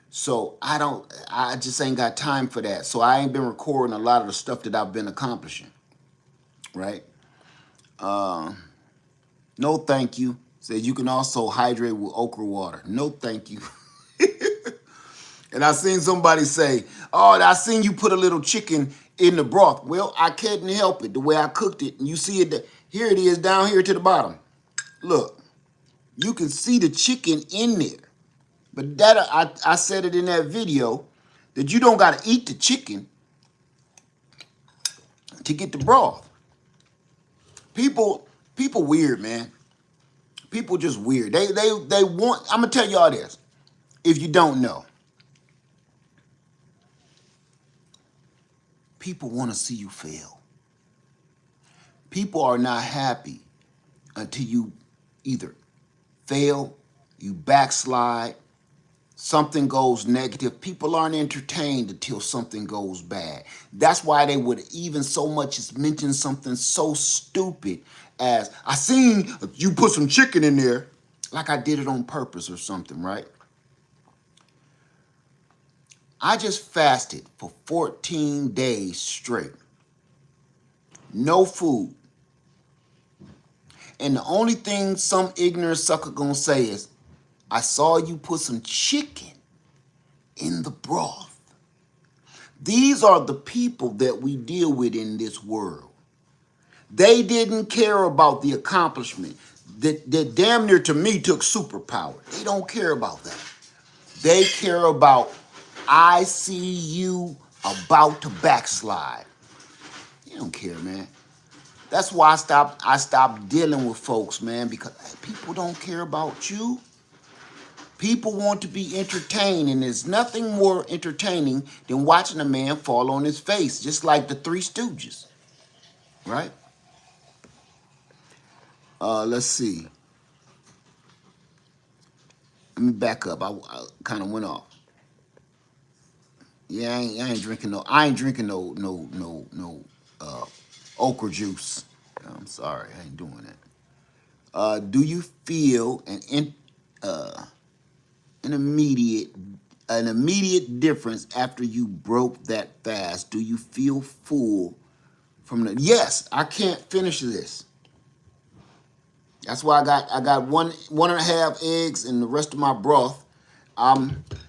So I just ain't got time for that. So I ain't been recording a lot of the stuff that I've been accomplishing, right? No thank you. Says you can also hydrate with okra water. No thank you. And I seen somebody say, oh, I seen you put a little chicken in the broth. Well, I couldn't help it the way I cooked it. And you see it, here it is down here to the bottom. Look, you can see the chicken in there. But that I said it in that video that you don't got to eat the chicken to get the broth. People weird, man. People just weird. They want, I'm going to tell y'all this, if you don't know. People want to see you fail. People are not happy until you either fail, you backslide, something goes negative. People aren't entertained until something goes bad. That's why they would even so much as mention something so stupid as, I seen you put some chicken in there, like I did it on purpose or something, right? I just fasted for 14 days straight. No food. And the only thing some ignorant sucker gonna say is, I saw you put some chicken in the broth. These are the people that we deal with in this world. They didn't care about the accomplishment that damn near to me took superpower. They don't care about that. They care about, I see you about to backslide. They don't care, man. That's why I stopped dealing with folks, man, because people don't care about you. People want to be entertained, and there's nothing more entertaining than watching a man fall on his face, just like the Three Stooges, right? Let's see. Let me back up. I kind of went off. Yeah, I ain't drinking no okra juice. I'm sorry, I ain't doing that. Do you feel an immediate difference after you broke that fast? Do you feel full from the? Yes, I can't finish this. That's why I got one and a half eggs and the rest of my broth.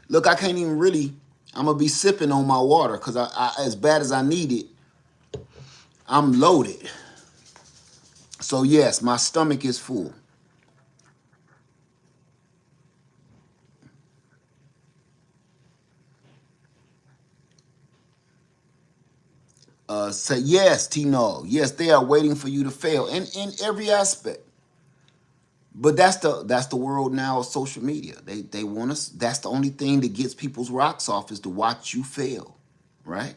Look, I can't even really. I'm gonna be sipping on my water because I as bad as I need it, I'm loaded. So yes, my stomach is full. Say yes, Tino. Yes, they are waiting for you to fail in every aspect. But that's the world now of social media. They want us. That's the only thing that gets people's rocks off is to watch you fail, right?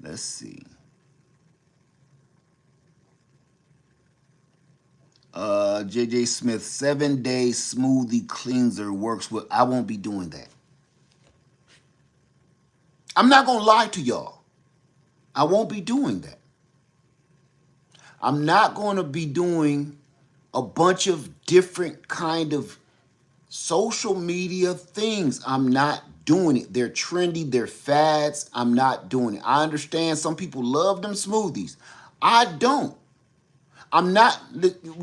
Let's see. JJ Smith, 7-day smoothie cleanser works with. I won't be doing that. I'm not gonna lie to y'all. I won't be doing that. I'm not going to be doing a bunch of different kind of social media things. I'm not doing it. They're trendy, they're fads. I'm not doing it. I understand some people love them smoothies. I don't. I'm not,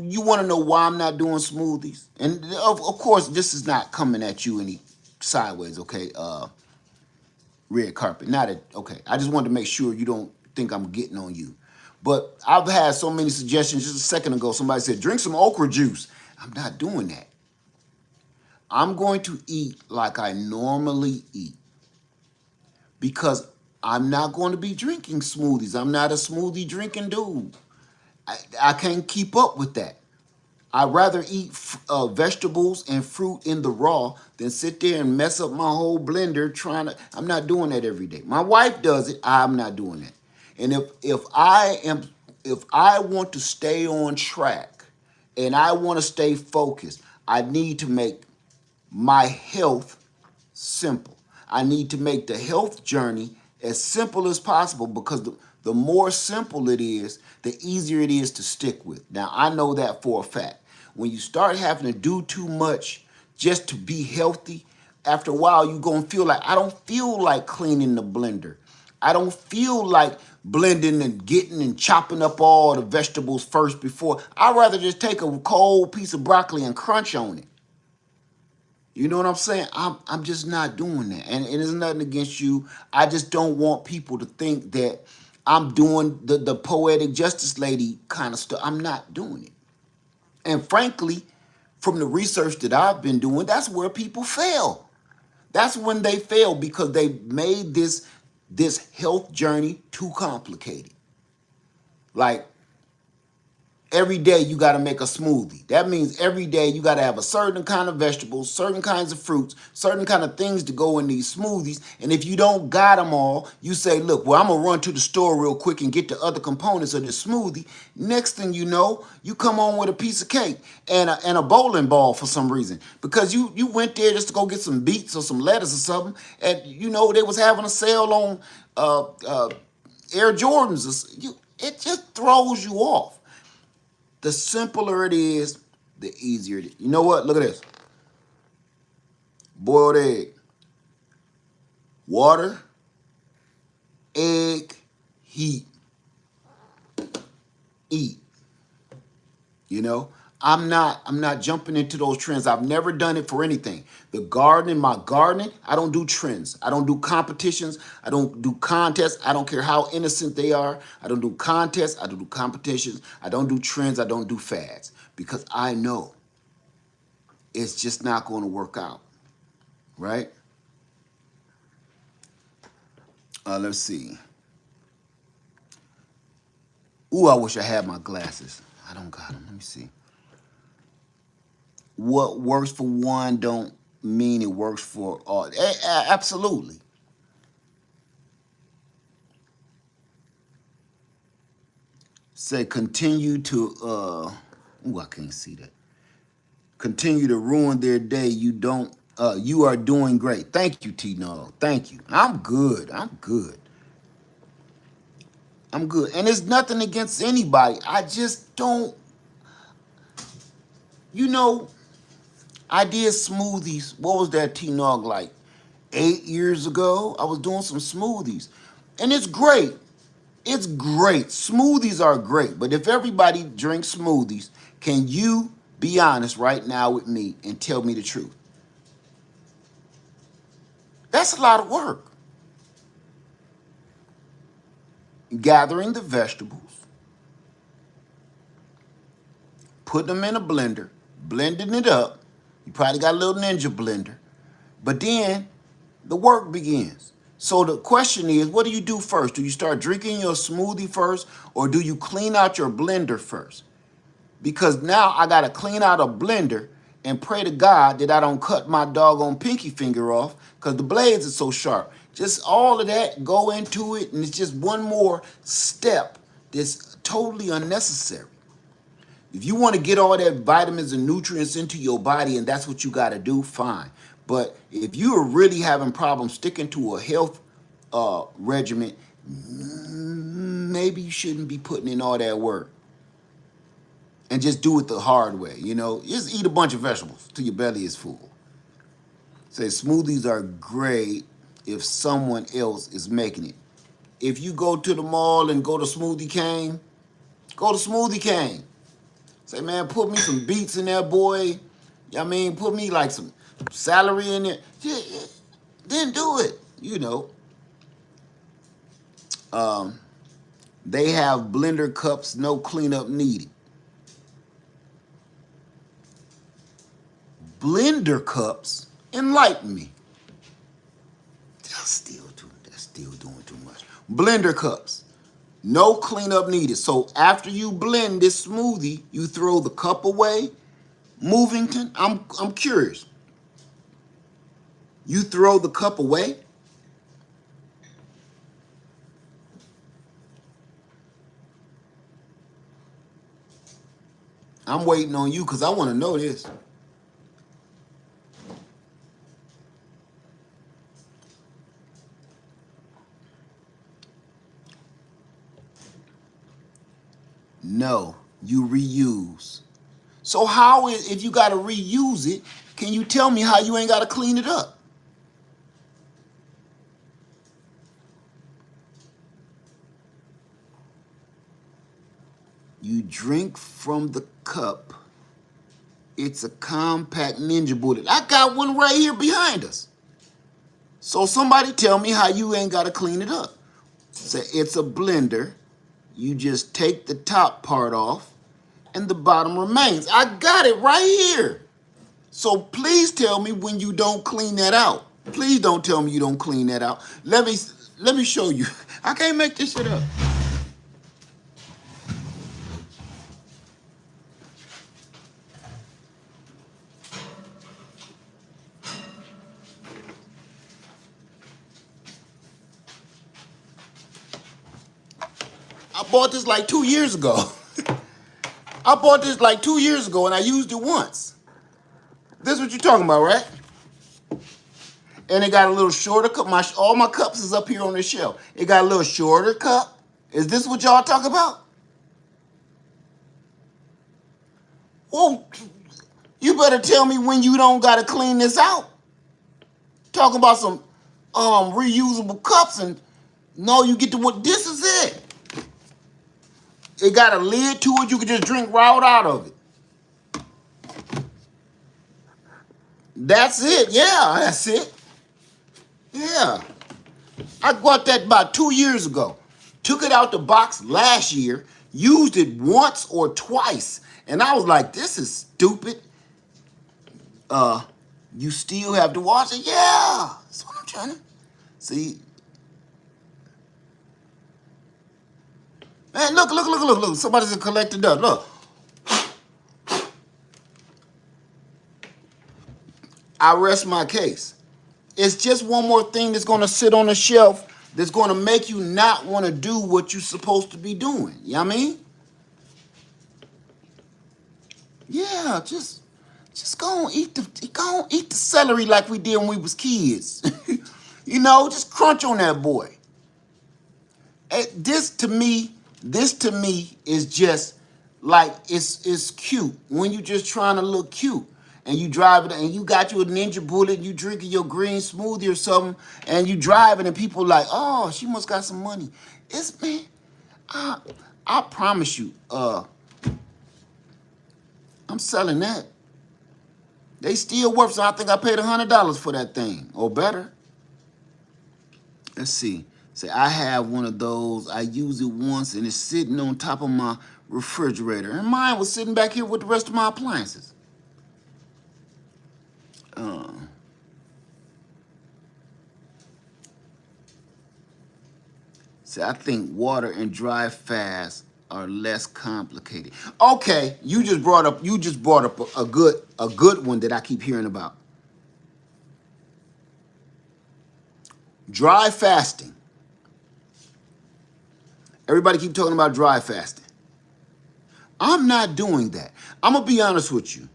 you want to know why I'm not doing smoothies? And of course, this is not coming at you any sideways, okay? Red carpet. Not at, okay. I just wanted to make sure you don't think I'm getting on you. But I've had so many suggestions. Just a second ago, somebody said, drink some okra juice. I'm not doing that. I'm going to eat like I normally eat because I'm not going to be drinking smoothies. I'm not a smoothie drinking dude. I can't keep up with that. I'd rather eat vegetables and fruit in the raw than sit there and mess up my whole blender trying to. I'm not doing that every day. My wife does it. I'm not doing that. And if I am if I want to stay on track and I want to stay focused, I need to make my health simple. I need to make the health journey as simple as possible, because the more simple it is, the easier it is to stick with. Now, I know that for a fact. When you start having to do too much just to be healthy, after a while, you're going to feel like, I don't feel like cleaning the blender. I don't feel like blending and getting and chopping up all the vegetables first before. I'd rather just take a cold piece of broccoli and crunch on it. You know what I'm saying? I'm just not doing that. And it is nothing against you. I just don't want people to think that I'm doing the poetic justice lady kind of stuff. I'm not doing it. And frankly, from the research that I've been doing, that's where people fail. That's when they fail, because they made this health journey too complicated. Like, every day you got to make a smoothie. That means every day you got to have a certain kind of vegetables, certain kinds of fruits, certain kind of things to go in these smoothies. And if you don't got them all, you say, look, well, I'm going to run to the store real quick and get the other components of this smoothie. Next thing you know, you come home with a piece of cake and a bowling ball for some reason, because you went there just to go get some beets or some lettuce or something. And, they was having a sale on Air Jordans. It just throws you off. The simpler it is, the easier it is. You know what? Look at this. Boiled egg. Water, egg, heat. Eat. I'm not jumping into those trends. I've never done it for anything. My gardening, I don't do trends. I don't do competitions. I don't do contests. I don't care how innocent they are. I don't do contests. I don't do competitions. I don't do trends. I don't do fads, because I know it's just not going to work out, right? Let's see. Ooh, I wish I had my glasses. I don't got them. Let me see. What works for one don't mean it works for all. Absolutely. Say continue to I can't see that. Continue to ruin their day. You are doing great. Thank you, T-Nog. Thank you. I'm good. I'm good. And it's nothing against anybody. I just don't, I did smoothies. What was that, T-Nog, like 8 years ago? I was doing some smoothies. And it's great. It's great. Smoothies are great. But if everybody drinks smoothies, can you be honest right now with me and tell me the truth? That's a lot of work. Gathering the vegetables, putting them in a blender, blending it up. You probably got a little ninja blender. But then the work begins. So the question is, what do you do first? Do you start drinking your smoothie first, or do you clean out your blender first? Because now I got to clean out a blender and pray to God that I don't cut my doggone pinky finger off, because the blades are so sharp. Just all of that, go into it, and it's just one more step that's totally unnecessary. If you want to get all that vitamins and nutrients into your body and that's what you got to do, fine. But if you are really having problems sticking to a health regimen, maybe you shouldn't be putting in all that work. And just do it the hard way, Just eat a bunch of vegetables till your belly is full. Say smoothies are great if someone else is making it. If you go to the mall and go to Smoothie King, go to Smoothie King. Say, man, put me some beets in there, boy. Put me like some celery in there. Yeah, then do it, They have blender cups, no cleanup needed. Blender cups? Enlighten me. That's still doing too much. Blender cups, no cleanup needed. So after you blend this smoothie, you throw the cup away. Movington, I'm curious. You throw the cup away? I'm waiting on you because I want to know this. No, you reuse. So how is, if you got to reuse it, can you tell me how you ain't got to clean it up? You drink from the cup. It's a compact Ninja bullet. I got one right here behind us. So somebody tell me how you ain't got to clean it up. Say it's a blender. You just take the top part off and the bottom remains. I got it right here. So please tell me when you don't clean that out. Please don't tell me you don't clean that out. Let me show you. I can't make this shit up. I bought this like 2 years ago. I bought this like 2 years ago and I used it once. This is what you're talking about, right? And it got a little shorter cup. All my cups is up here on the shelf. It got a little shorter cup. Is this what y'all talk about? Well, you better tell me when you don't gotta clean this out. Talking about some reusable cups and no, you get to what this is it. It got a lid to it, you can just drink right out of it. That's it, yeah, that's it. Yeah. I bought that about 2 years ago. Took it out the box last year, used it once or twice, and I was like, this is stupid. You still have to wash it? Yeah. That's what I'm trying to see. Man, look. Somebody's collecting dust. Look. I rest my case. It's just one more thing that's going to sit on the shelf that's going to make you not want to do what you're supposed to be doing. You know what I mean? Yeah, just go and eat the celery like we did when we was kids. You know, just crunch on that boy. This to me is just like it's cute when you just trying to look cute and you drive it and you got you a Ninja bullet and you drinking your green smoothie or something and you driving and people like, oh, she must got some money. It's man, I promise you, I'm selling that. They still worth, so I think I paid $100 for that thing or better. Let's see. Say I have one of those. I use it once and it's sitting on top of my refrigerator. And mine was sitting back here with the rest of my appliances. See, I think water and dry fast are less complicated. Okay, you just brought up a good one that I keep hearing about. Dry fasting. Everybody keep talking about dry fasting. I'm not doing that. I'm gonna be honest with you.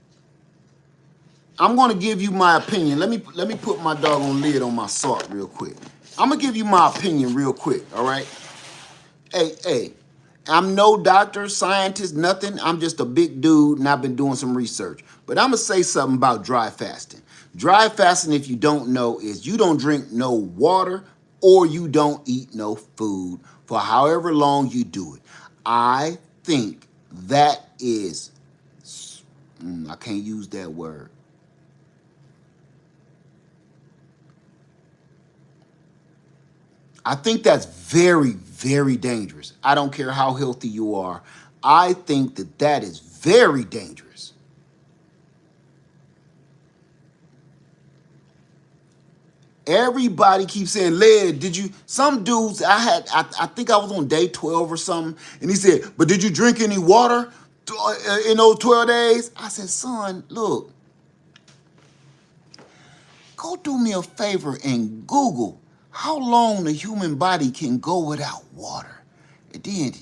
I'm gonna give you my opinion. Let me put my doggone lid on my salt real quick. I'm gonna give you my opinion real quick, all right? Hey, I'm no doctor, scientist, nothing. I'm just a big dude and I've been doing some research. But I'm gonna say something about dry fasting. Dry fasting, if you don't know, is you don't drink no water or you don't eat no food for however long you do it. I think that is, I can't use that word. I think that's very, very dangerous. I don't care how healthy you are. I think that is very dangerous. Everybody keeps saying, lead, did you, some dudes, I think I was on day 12 or something, and he said, but did you drink any water in those 12 days? I said, son, look, go do me a favor and Google how long the human body can go without water. And then,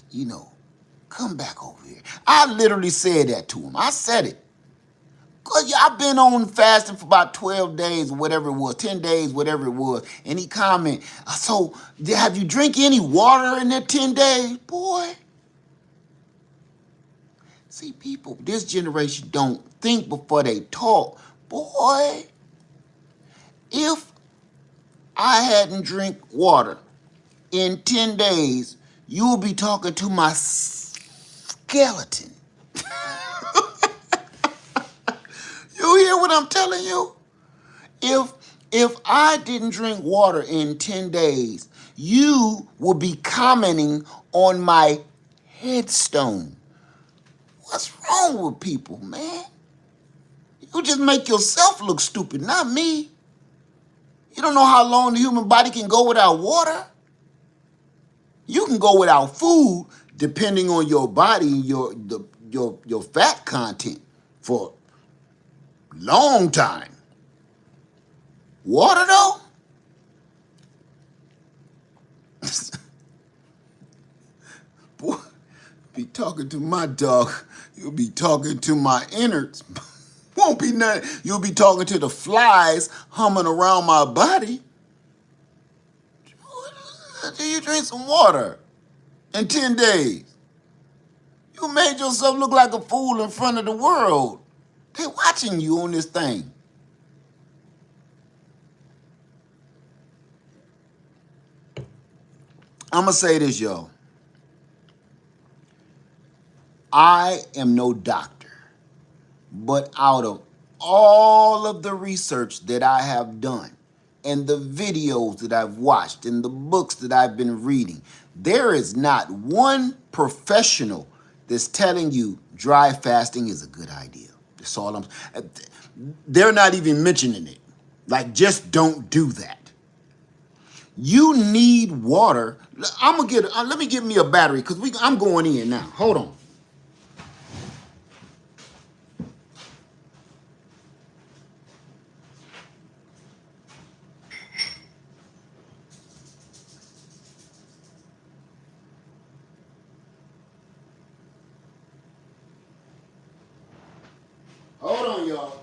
come back over here. I literally said that to him. I said it. Cause I've been on fasting for about 12 days or whatever it was, 10 days, whatever it was. And he commented, so have you drink any water in that 10 days? Boy. See, people, this generation don't think before they talk. Boy, if I hadn't drink water in 10 days, you'll be talking to my skeleton. You hear what I'm telling you? If I didn't drink water in 10 days, you will be commenting on my headstone. What's wrong with people, man? You just make yourself look stupid, not me. You don't know how long the human body can go without water. You can go without food, depending on your body, your fat content, for a long time. Water, though? Boy, be talking to my dog. You'll be talking to my innards. Won't be nothing. You'll be talking to the flies humming around my body. Do you drink some water in 10 days? You made yourself look like a fool in front of the world. They watching you on this thing. I'm going to say this, y'all. I am no doctor, but out of all of the research that I have done and the videos that I've watched and the books that I've been reading, there is not one professional that's telling you dry fasting is a good idea. That's all they're not even mentioning it. Like, just don't do that. You need water. Let me get me a battery because I'm going in now. Hold on. Hold on, y'all.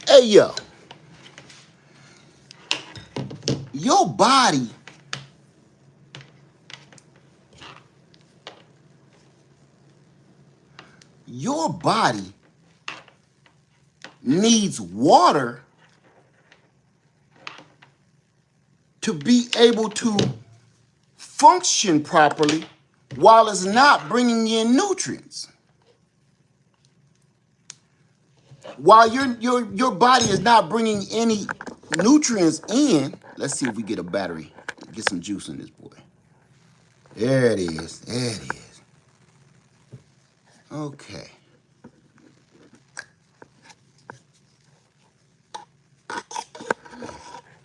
Hey, yo. Your body needs water to be able to function properly while it's not bringing in nutrients. While your body is not bringing any nutrients in, let's see if we get a battery. Get some juice in this boy. There it is. There it is. Okay.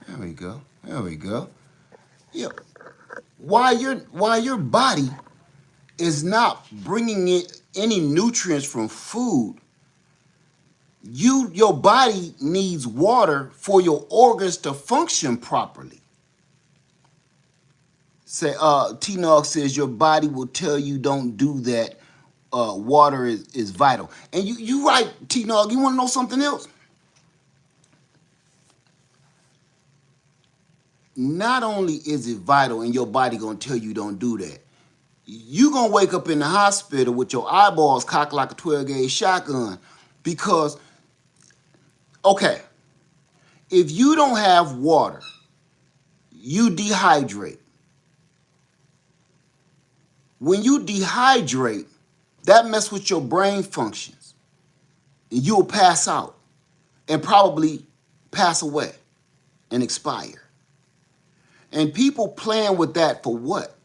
There we go. There we go. Yeah. While your body is not bringing in any nutrients from food, your body needs water for your organs to function properly. Say, T-Nog says your body will tell you don't do that. Water is vital. And you right, T-Nog. You want to know something else? Not only is it vital and your body going to tell you don't do that, you going to wake up in the hospital with your eyeballs cocked like a 12-gauge shotgun because, okay, if you don't have water, you dehydrate. When you dehydrate, that messes with your brain functions. And you'll pass out and probably pass away and expire. And people playing with that for what?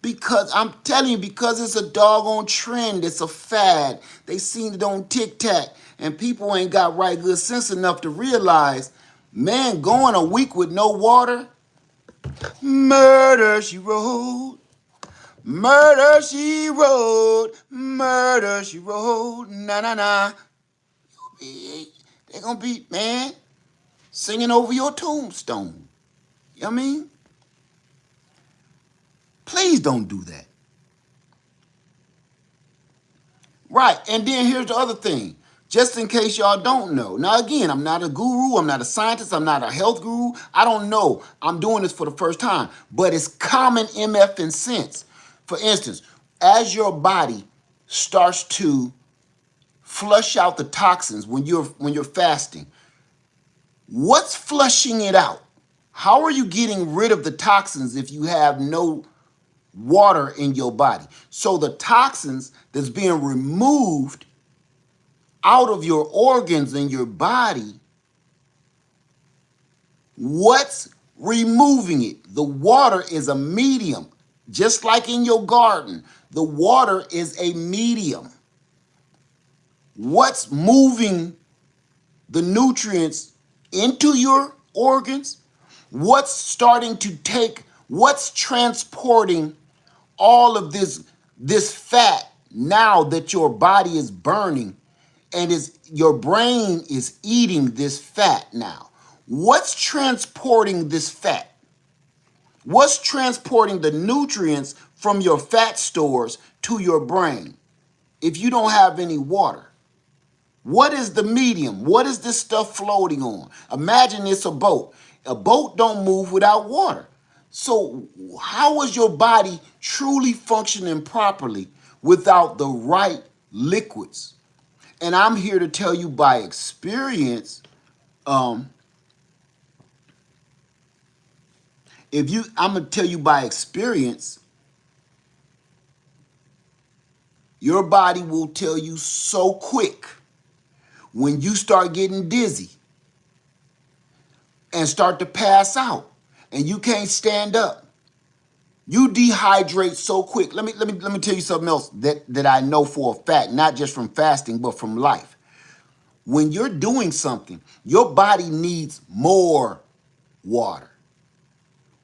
Because I'm telling you, because it's a doggone trend, it's a fad. They seen it on TikTok, and people ain't got right good sense enough to realize Man, going a week with no water, murder she wrote. Murder she wrote, murder she wrote, na na na. They're gonna be, man, singing over your tombstone. You know what I mean? Please don't do that. Right, and then here's the other thing. Just in case y'all don't know. Now again, I'm not a guru, I'm not a scientist, I'm not a health guru. I don't know. I'm doing this for the first time. But it's common MF and sense. For instance, as your body starts to flush out the toxins when you're fasting, what's flushing it out? How are you getting rid of the toxins if you have no water in your body? So the toxins that's being removed out of your organs in your body, what's removing it? The water is a medium. Just like in your garden, the water is a medium. What's moving the nutrients into your organs? What's transporting all of this fat now that your body is burning and your brain is eating this fat now? What's transporting this fat? What's transporting the nutrients from your fat stores to your brain if you don't have any water? What is the medium? What is this stuff floating on? Imagine it's a boat. A boat don't move without water. So how is your body truly functioning properly without the right liquids? And I'm here to tell you by experience, I'm gonna tell you by experience, your body will tell you so quick when you start getting dizzy and start to pass out and you can't stand up. You dehydrate so quick. Let me tell you something else that I know for a fact, not just from fasting, but from life. When you're doing something, your body needs more water.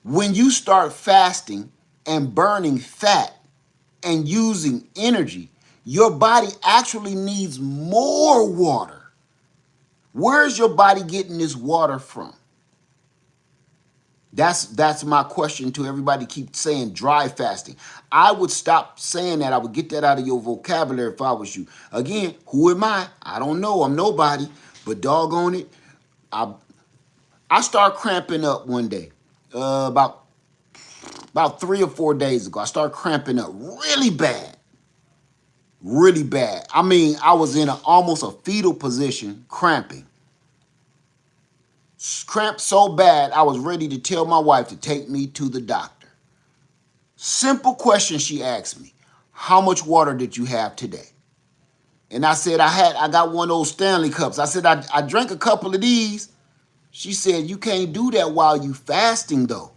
When you start fasting and burning fat and using energy, your body actually needs more water. Where's your body getting this water from? That's my question to everybody. Keep saying dry fasting. I would stop saying that. I would get that out of your vocabulary if I was you. Again, who am I? I don't know. I'm nobody. But doggone it, I start cramping up one day. About 3 or 4 days ago, I started cramping up really bad. Really bad. I mean, I was in almost a fetal position, cramping. Cramped so bad, I was ready to tell my wife to take me to the doctor. Simple question she asked me: how much water did you have today? And I said, I got one of those Stanley cups. I said, I drank a couple of these. She said, you can't do that while you fasting though.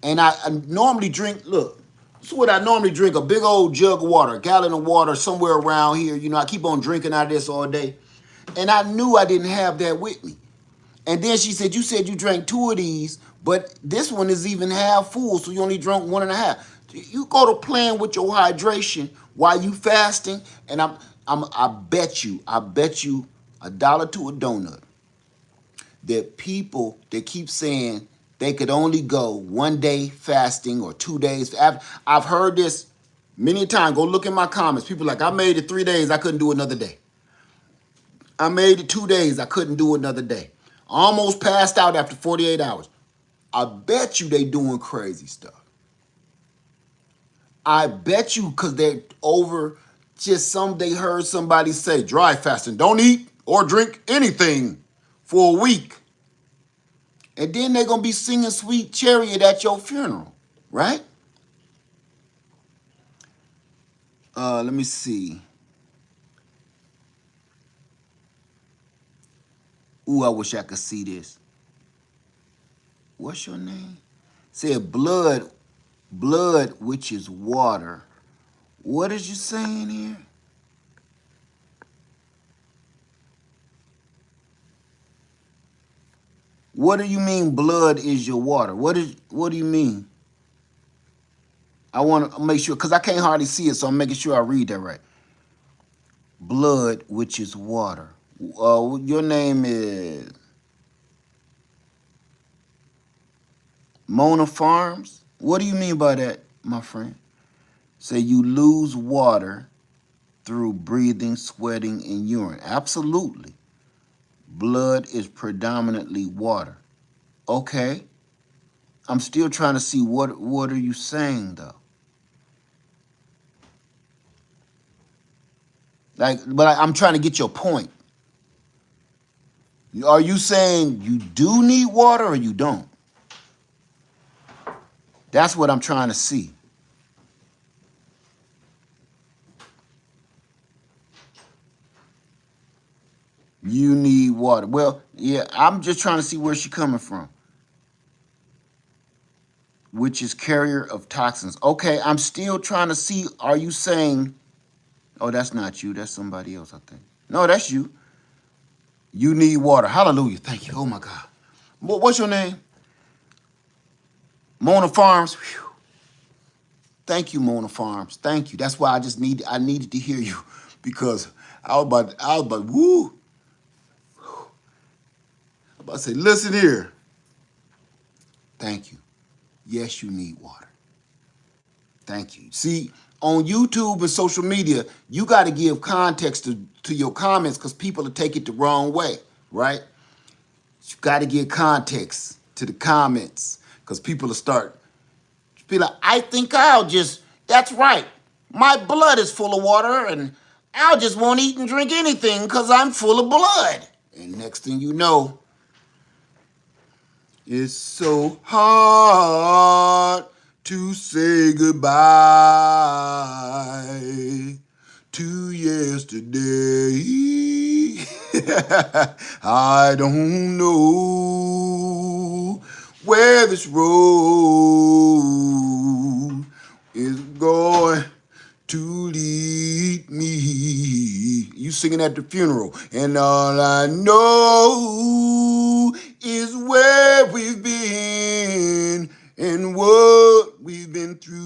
And I normally drink, look, this is what I normally drink: a big old jug of water, a gallon of water somewhere around here. You know, I keep on drinking out of this all day. And I knew I didn't have that with me. And then she said, you said you drank 2 of these, but this one is even half full, so you only drank 1.5. You go to playing with your hydration while you fasting, and I bet you $1 to a donut that people that keep saying they could only go 1 day fasting or 2 days. I've heard this many times. Go look in my comments. People like, I made it 3 days, I couldn't do another day. I made it 2 days, I couldn't do another day. Almost passed out after 48 hours. I bet you they doing crazy stuff. I bet you because they they heard somebody say dry fasting, don't eat or drink anything for a week. And then they're going to be singing Sweet Chariot at your funeral, right? Let me see. Ooh, I wish I could see this. What's your name? Said blood, which is water. What is you saying here? What do you mean blood is your water? What do you mean? I want to make sure because I can't hardly see it, so I'm making sure I read that right. Blood, which is water. Your name is Mona Farms. What do you mean by that, my friend? Say you lose water through breathing, sweating, and urine. Absolutely. Blood is predominantly water. Okay. I'm still trying to see what are you saying though? I'm trying to get your point. Are you saying you do need water or you don't? That's what I'm trying to see. You need water. Well, yeah, I'm just trying to see where she's coming from. Which is carrier of toxins. Okay, I'm still trying to see. Are you saying, oh, that's not you. That's somebody else, I think. No, that's you. You need water. Hallelujah. Thank you. Oh, my God. What's your name? Mona Farms. Whew. Thank you, Mona Farms. Thank you. That's why I needed to hear you because I was about, woo. I'm about to say, listen here. Thank you. Yes, you need water. Thank you. See, on YouTube and social media, you got to give context to your comments because people will take it the wrong way, right? You got to give context to the comments because people will start be like, I think that's right. My blood is full of water and I just won't eat and drink anything because I'm full of blood. And next thing you know, it's so hard to say goodbye to yesterday. I don't know where this road is going to lead me. You singing at the funeral, and all I know is where we've been and what we've been through.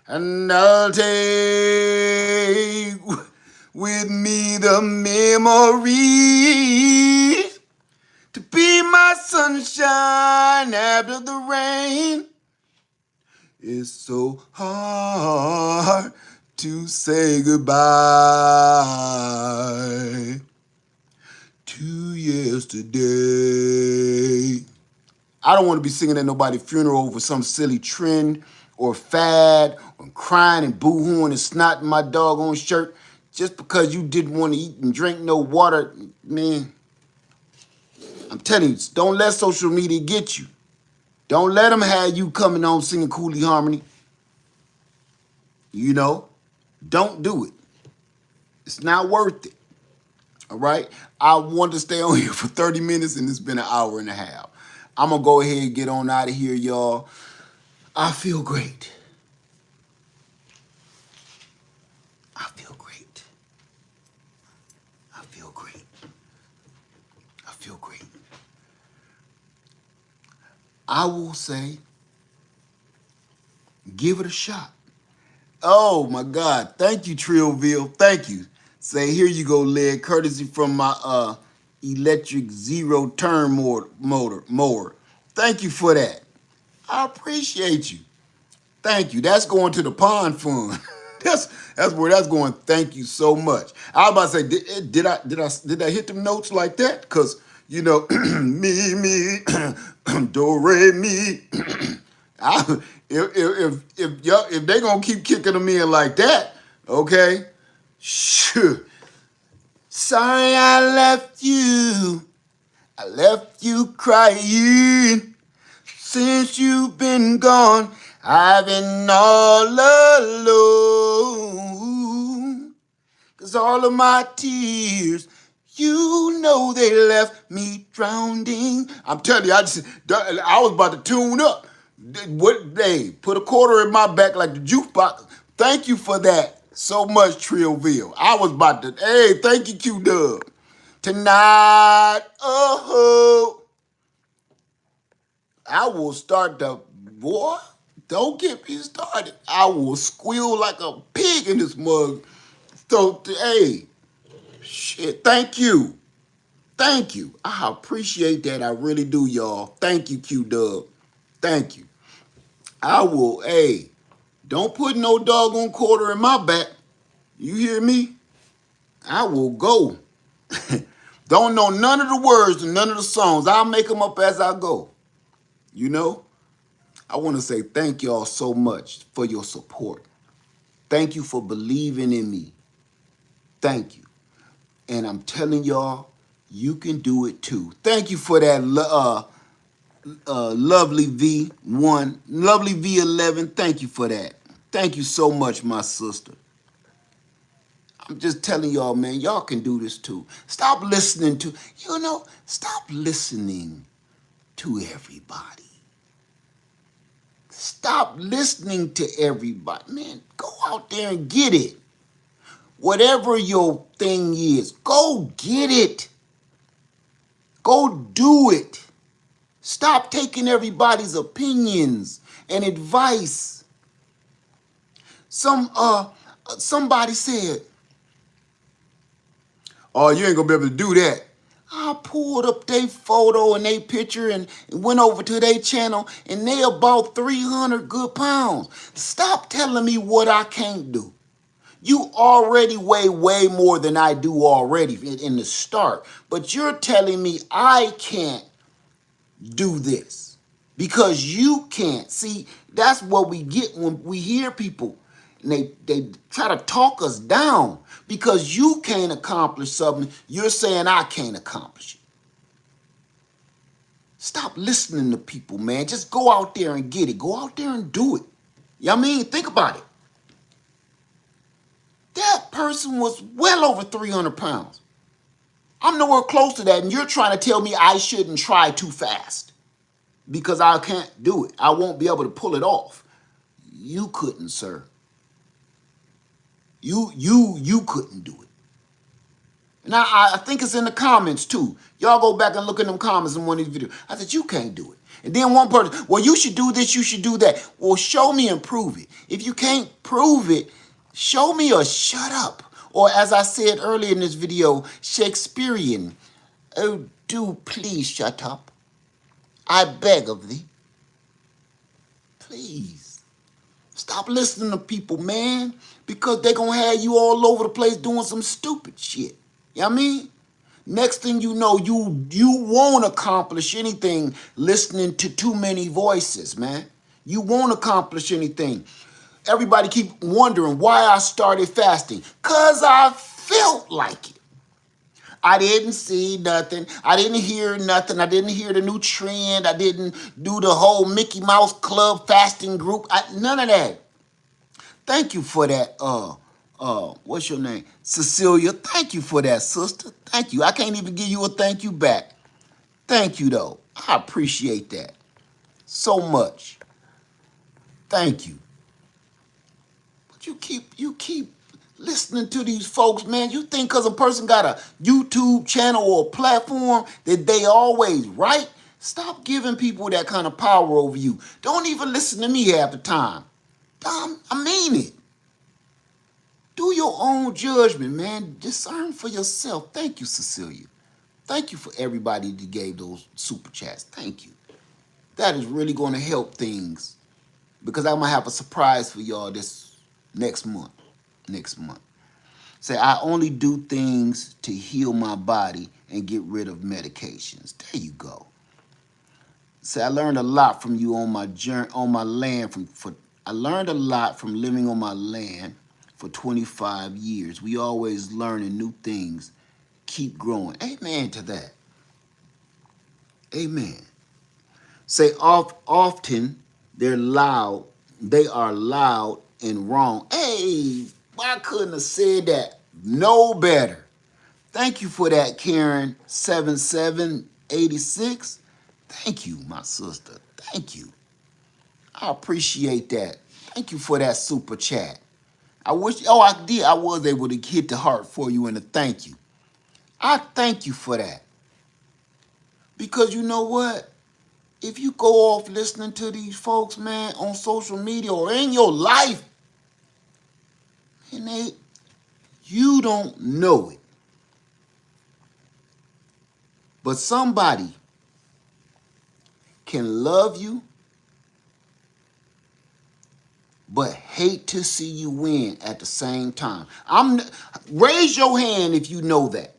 And I'll take with me the memories to be my sunshine after the rain. It's so hard to say goodbye to yesterday. I don't want to be singing at nobody's funeral over some silly trend or fad or crying and boo-hooing and snotting my doggone shirt just because you didn't want to eat and drink no water. Man, I'm telling you, don't let social media get you. Don't let them have you coming on singing Cooley Harmony. You know, don't do it. It's not worth it. All right? I want to stay on here for 30 minutes and it's been an hour and a half. I'm going to go ahead and get on out of here, y'all. I feel great. I feel great. I feel great. I feel great. I will say, give it a shot. Oh my God. Thank you, Trillville. Thank you. Say, here you go, Led, courtesy from my electric zero turn mower. Thank you for that. I appreciate you. Thank you. That's going to the pond fund. that's where that's going. Thank you so much. I was about to say, did I hit them notes like that? Because you know, me, do re mi. If they gonna keep kicking them in like that, okay, sure. Sorry I left you. I left you crying. Since you've been gone, I've been all alone. 'Cause all of my tears, you know they left me drowning. I'm telling you, I was about to tune up. What they put a quarter in my back like the jukebox. Thank you for that so much, Trillville. I was about to, hey, thank you, Q-Dub. Tonight, oh, I will start the, boy, don't get me started. I will squeal like a pig in this mug. So, hey, shit, thank you. Thank you. I appreciate that. I really do, y'all. Thank you, Q-Dub. Thank you. I will, hey, don't put no doggone quarter in my back. You hear me? I will go. Don't know none of the words and none of the songs. I'll make them up as I go. You know? I want to say thank y'all so much for your support. Thank you for believing in me. Thank you. And I'm telling y'all, you can do it too. Thank you for that lovely V1, lovely V11. Thank you for that. Thank you so much, my sister. I'm just telling y'all, man, y'all can do this too. Stop listening to, stop listening to everybody. Stop listening to everybody. Man, go out there and get it. Whatever your thing is, go get it. Go do it. Stop taking everybody's opinions and advice. Somebody said, "Oh, you ain't gonna be able to do that." I pulled up their photo and their picture and went over to their channel, and they about 300 good pounds. Stop telling me what I can't do. You already weigh way more than I do already in the start, but you're telling me I can't do this because you can't. See, that's what we get when we hear people and they try to talk us down because you can't accomplish something. You're saying I can't accomplish it. Stop listening to people, man. Just go out there and get it. Go out there and do it. You know what I mean? Think about it. That person was well over 300 pounds. I'm nowhere close to that, and you're trying to tell me I shouldn't try too fast because I can't do it. I won't be able to pull it off. You couldn't, sir. You couldn't do it. And I think it's in the comments too. Y'all go back and look in them comments in one of these videos. I said, you can't do it. And then one person, well, you should do this, you should do that. Well, show me and prove it. If you can't prove it, show me or shut up. Or as I said earlier in this video, Shakespearean, oh, do please shut up. I beg of thee. Please. Stop listening to people, man, because they're going to have you all over the place doing some stupid shit. You know what I mean? Next thing you know, you won't accomplish anything listening to too many voices, man. You won't accomplish anything. Everybody keep wondering why I started fasting. Because I felt like it. I didn't see nothing. I didn't hear nothing. I didn't hear the new trend. I didn't do the whole Mickey Mouse Club fasting group. None of that. Thank you for that, what's your name? Cecilia. Thank you for that, sister. Thank you. I can't even give you a thank you back. Thank you, though. I appreciate that so much. Thank you. But you keep listening to these folks, man. You think because a person got a YouTube channel or a platform that they always right? Stop giving people that kind of power over you. Don't even listen to me half the time. I mean it. Do your own judgment, man. Discern for yourself. Thank you, Cecilia. Thank you for everybody that gave those super chats. Thank you. That is really going to help things because I'm going to have a surprise for y'all this next month. Say, I only do things to heal my body and get rid of medications. There you go. Say, I learned a lot from you on my journey, on my land. I learned a lot from living on my land for 25 years. We always learning new things. Keep growing. Amen to that. Amen. Say, often they are loud and wrong. Hey, I couldn't have said that no better. Thank you for that, Karen 7786. Thank you, my sister. Thank you. I appreciate that. Thank you for that super chat. I wish, I did. I was able to hit the heart for you and a thank you. I thank you for that. Because you know what? If you go off listening to these folks, man, on social media or in your life, and you don't know it. But somebody can love you, but hate to see you win at the same time. Raise your hand if you know that.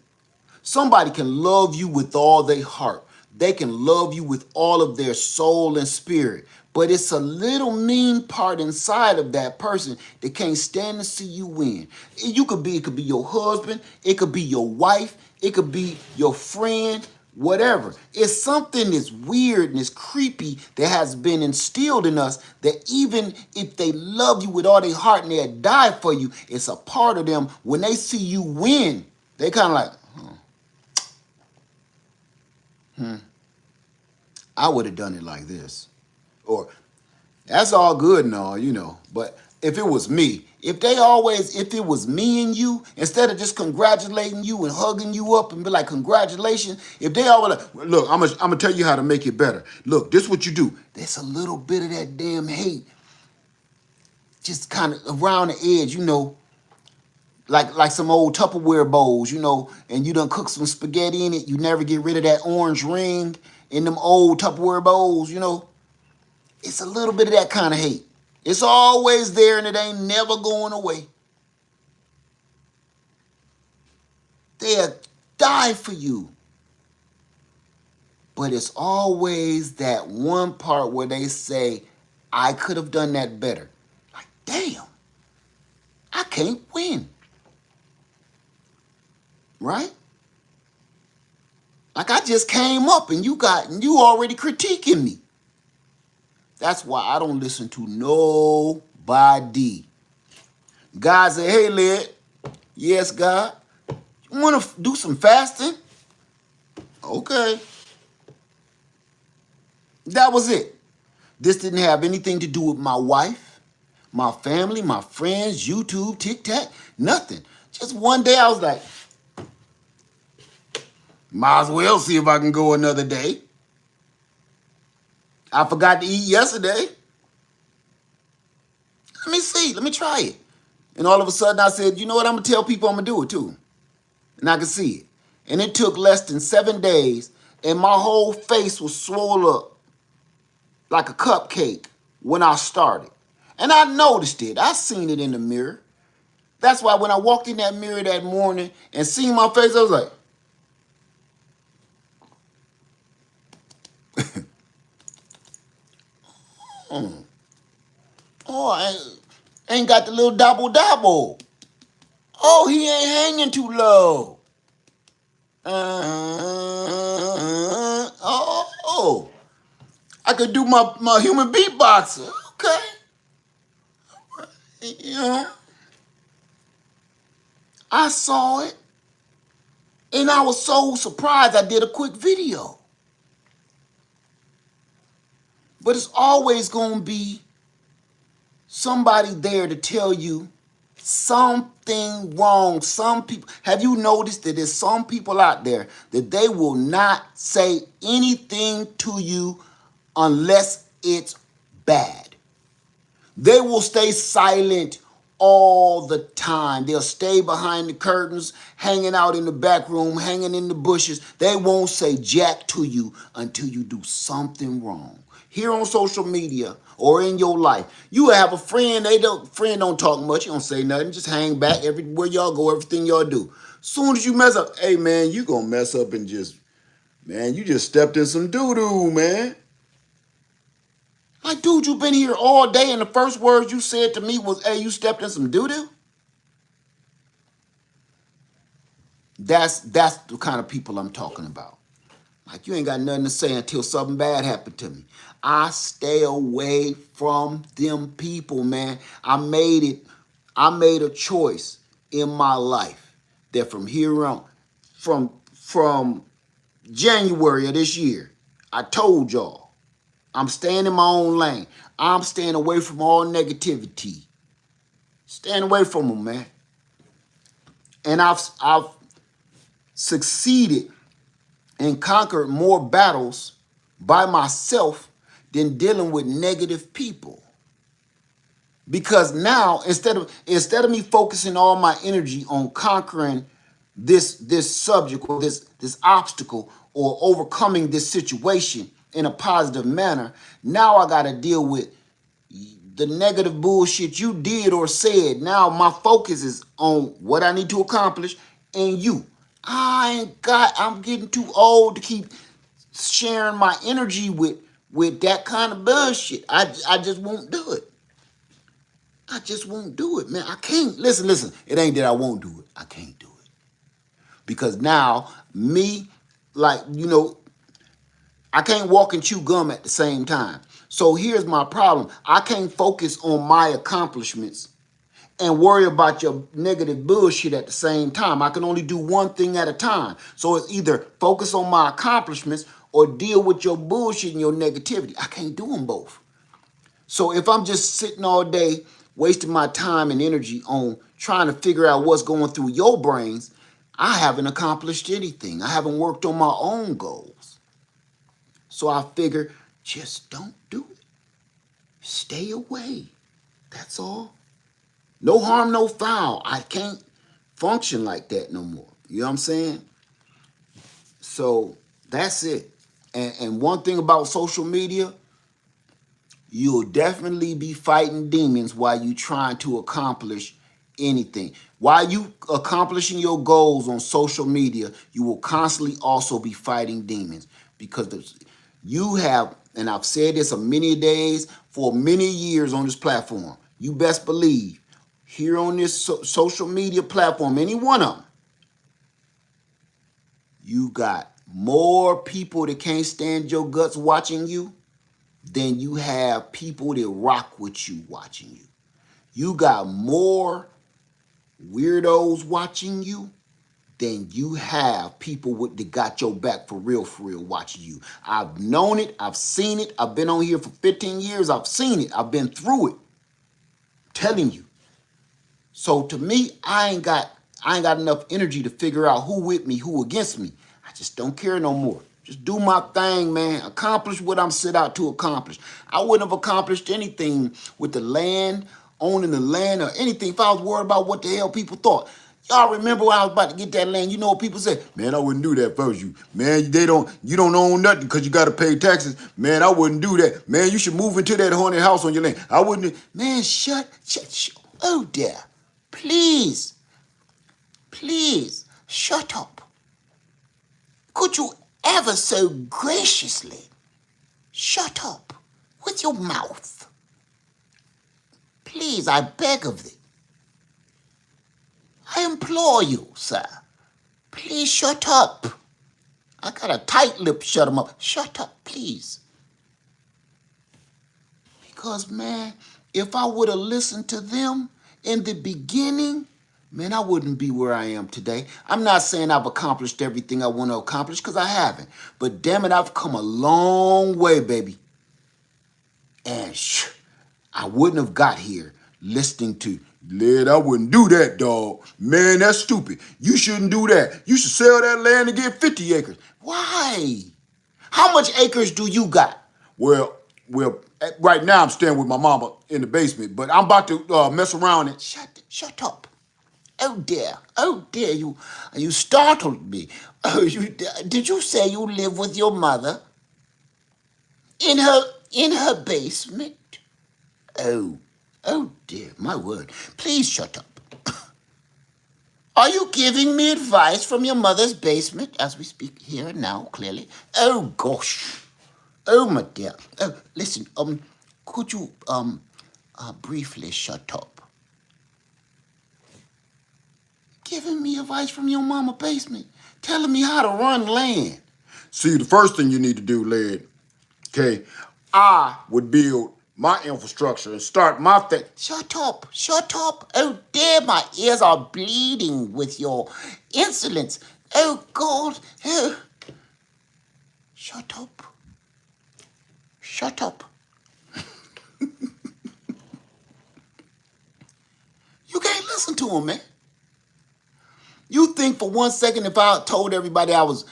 Somebody can love you with all their heart. They can love you with all of their soul and spirit. But it's a little mean part inside of that person that can't stand to see you win. It could be your husband, it could be your wife, it could be your friend, whatever. It's something that's weird and it's creepy that has been instilled in us that even if they love you with all their heart and they'll die for you, it's a part of them. When they see you win, they kind of like, I would have done it like this. Or that's all good and all, But if it was me, if it was me and you, instead of just congratulating you and hugging you up and be like, congratulations, if they always like, look, I'm gonna tell you how to make it better. Look, this is what you do. There's a little bit of that damn hate just kind of around the edge, like some old Tupperware bowls, and you done cook some spaghetti in it. You never get rid of that orange ring in them old Tupperware bowls, It's a little bit of that kind of hate. It's always there and it ain't never going away. They'll die for you. But it's always that one part where they say, I could have done that better. Like, damn, I can't win. Right? Like I just came up and you already critiquing me. That's why I don't listen to nobody. God say, hey, Led. Yes, God. You want to do some fasting? Okay. That was it. This didn't have anything to do with my wife, my family, my friends, YouTube, TikTok, nothing. Just one day I was like, might as well see if I can go another day. I forgot to eat yesterday. Let me see. Let me try it. And all of a sudden I said, you know what? I'm going to tell people I'm going to do it too. And I could see it. And it took less than 7 days. And my whole face was swollen up like a cupcake when I started. And I noticed it. I seen it in the mirror. That's why when I walked in that mirror that morning and seen my face, I was like, oh, I ain't got the little double. Oh, he ain't hanging too low. Oh, I could do my human beatboxer. Okay. I saw it. And I was so surprised I did a quick video. But it's always going to be somebody there to tell you something wrong. Some people, have you noticed that there's some people out there that they will not say anything to you unless it's bad? They will stay silent all the time. They'll stay behind the curtains, hanging out in the back room, hanging in the bushes. They won't say jack to you until you do something wrong. Here on social media or in your life, you have a friend, friend don't talk much, you don't say nothing, just hang back everywhere y'all go, everything y'all do. Soon as you mess up, hey man, you gonna mess up and you just stepped in some doo-doo, man. Like, dude, you been here all day and the first words you said to me was, hey, you stepped in some doo-doo? That's the kind of people I'm talking about. Like, you ain't got nothing to say until something bad happened to me. I stay away from them people, man. I made a choice in my life that from here on, from January of this year, I told y'all, I'm staying in my own lane. I'm staying away from all negativity. Staying away from them, man. And I've succeeded and conquered more battles by myself than dealing with negative people. Because now instead of me focusing all my energy on conquering this subject or this obstacle or overcoming this situation in a positive manner, now I got to deal with the negative bullshit you did or said. Now my focus is on what I need to accomplish and you. I'm getting too old to keep sharing my energy with that kind of bullshit. I just won't do it. I just won't do it, man. I can't. Listen. It ain't that I won't do it. I can't do it. Because now, me, like, I can't walk and chew gum at the same time. So here's my problem. I can't focus on my accomplishments and worry about your negative bullshit at the same time. I can only do one thing at a time. So it's either focus on my accomplishments or deal with your bullshit and your negativity. I can't do them both. So if I'm just sitting all day wasting my time and energy on trying to figure out what's going through your brains, I haven't accomplished anything. I haven't worked on my own goals. So I figure, just don't do it. Stay away. That's all. No harm, no foul. I can't function like that no more. You know what I'm saying? So that's it. And one thing about social media, you'll definitely be fighting demons while you trying to accomplish anything. While you accomplishing your goals on social media, you will constantly also be fighting demons because you have, and I've said this a many days for many years on this platform, you best believe here on this social media platform, any one of them, you got more people that can't stand your guts watching you than you have people that rock with you watching you. You got more weirdos watching you than you have people that got your back for real watching you. I've known it. I've seen it. I've been on here for 15 years. I've seen it. I've been through it. I'm telling you. So to me, I ain't got enough energy to figure out who with me, who against me. I just don't care no more. Just do my thing, man. Accomplish what I'm set out to accomplish. I wouldn't have accomplished anything with the land, owning the land or anything if I was worried about what the hell people thought. Y'all remember when I was about to get that land, you know what people said? Man, I wouldn't do that for you. Man, you don't own nothing because you got to pay taxes. Man, I wouldn't do that. Man, you should move into that haunted house on your land. I wouldn't. Man, shut. Oh, dear. Please, shut up. Could you ever so graciously shut up with your mouth? Please, I beg of thee. I implore you, sir. Please shut up. I got a tight lip, shut him up. Shut up, please. Because, man, if I would have listened to them in the beginning, man, I wouldn't be where I am today. I'm not saying I've accomplished everything I want to accomplish, because I haven't. But damn it, I've come a long way, baby. And I wouldn't have got here listening to, Led, I wouldn't do that, dog. Man, that's stupid. You shouldn't do that. You should sell that land and get 50 acres. Why? How much acres do you got? Well, right now I'm staying with my mama in the basement, but I'm about to mess around and shut up. Oh dear, you startled me. Oh, did you say you live with your mother in her basement? Oh dear, my word. Please shut up. Are you giving me advice from your mother's basement as we speak here and now, clearly? Oh gosh. Oh my dear. Oh, listen, could you briefly shut up? Giving me advice from your mama basement, telling me how to run land. See, the first thing you need to do, Led, okay, I would build my infrastructure and start my thing. Shut up. Oh dear, my ears are bleeding with your insolence. Oh God. Oh. Shut up. You can't listen to him, man. You think for 1 second if I told everybody I was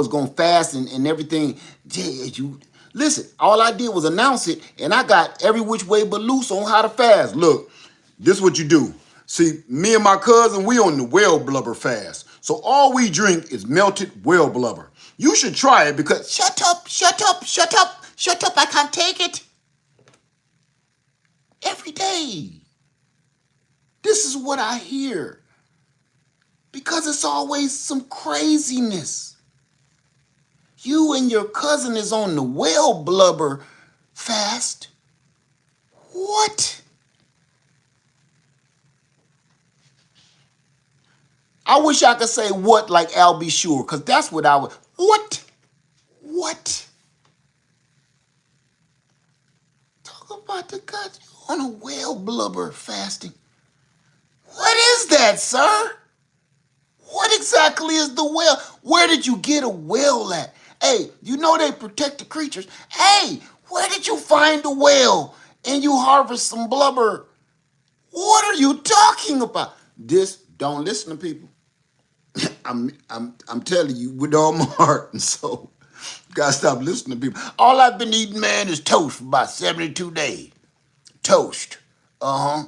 gonna fast and everything, you listen, all I did was announce it, and I got every which way but loose on how to fast. Look, this is what you do. See, me and my cousin, we on the whale blubber fast. So all we drink is melted whale blubber. You should try it because shut up, shut up, shut up, shut up, I can't take it. Every day. This is what I hear. Because it's always some craziness. You and your cousin is on the whale blubber fast. What? I wish I could say what like Al B. Sure, because that's what I would. What? What? Talk about the God on a whale blubber fasting. What is that, sir? What exactly is the whale? Where did you get a whale at? Hey, you know they protect the creatures. Hey, where did you find a whale and you harvest some blubber? What are you talking about? This, don't listen to people. I'm telling you with all my heart, and so you gotta stop listening to people. All I've been eating, man, is toast for about 72 days. Toast. Uh-huh.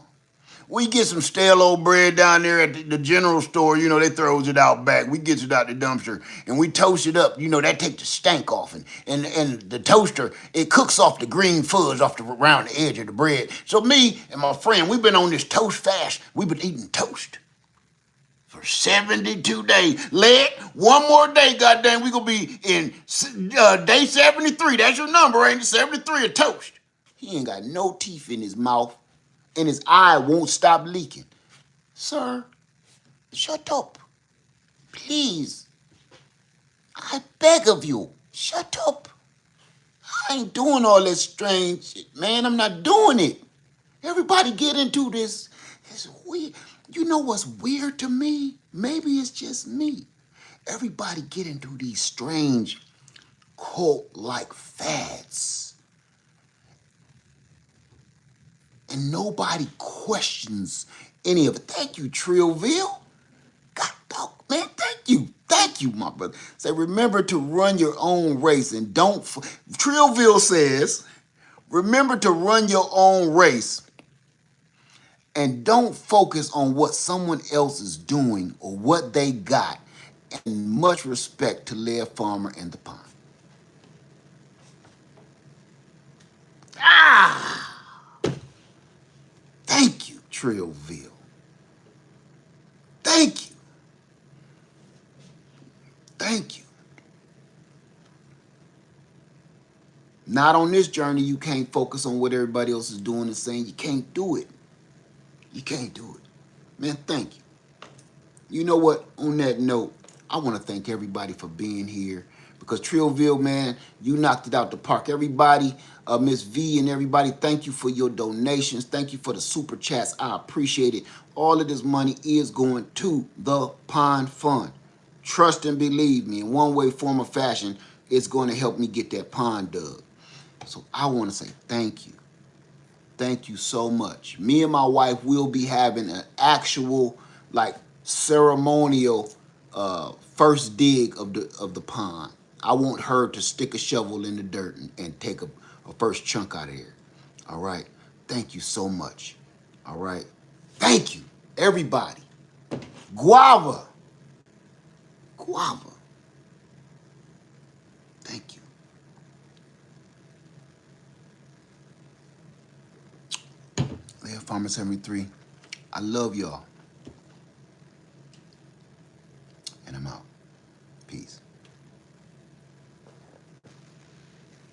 We get some stale old bread down there at the general store. You know, they throws it out back. We gets it out the dumpster and we toast it up. You know, that takes the stank off. And the toaster, it cooks off the green fuzz off the around the edge of the bread. So me and my friend, we've been on this toast fast. We've been eating toast for 72 days. Let one more day, goddamn, we gonna be in day 73. That's your number, ain't it? 73 of toast. He ain't got no teeth in his mouth. And his eye won't stop leaking. Sir, shut up. Please. I beg of you, shut up. I ain't doing all this strange shit, man. I'm not doing it. Everybody get into this. It's weird. You know what's weird to me? Maybe it's just me. Everybody get into these strange cult-like fads. And nobody questions any of it. Thank you, Trillville. God, dog, man, thank you. Thank you, my brother. Say, remember to run your own race and don't... Trillville says, remember to run your own race and don't focus on what someone else is doing or what they got. And much respect to Laird Farmer and the Pond. Ah! Thank you, Trillville. Thank you. Thank you. Not on this journey, you can't focus on what everybody else is doing and saying. You can't do it. You can't do it. Man, thank you. You know what? On that note, I want to thank everybody for being here because Trillville, man, you knocked it out the park. Everybody, Miss V and everybody, thank you for your donations. Thank you for the super chats. I appreciate it. All of this money is going to the Pond Fund. Trust and believe me, in one way, form, or fashion, it's going to help me get that pond dug. So I want to say thank you. Thank you so much. Me and my wife will be having an actual, like, ceremonial first dig of the pond. I want her to stick a shovel in the dirt and take a first chunk out of here. All right. Thank you so much. All right. Thank you, everybody. Guava. Guava. Thank you. Laird Farmer 73. I love y'all.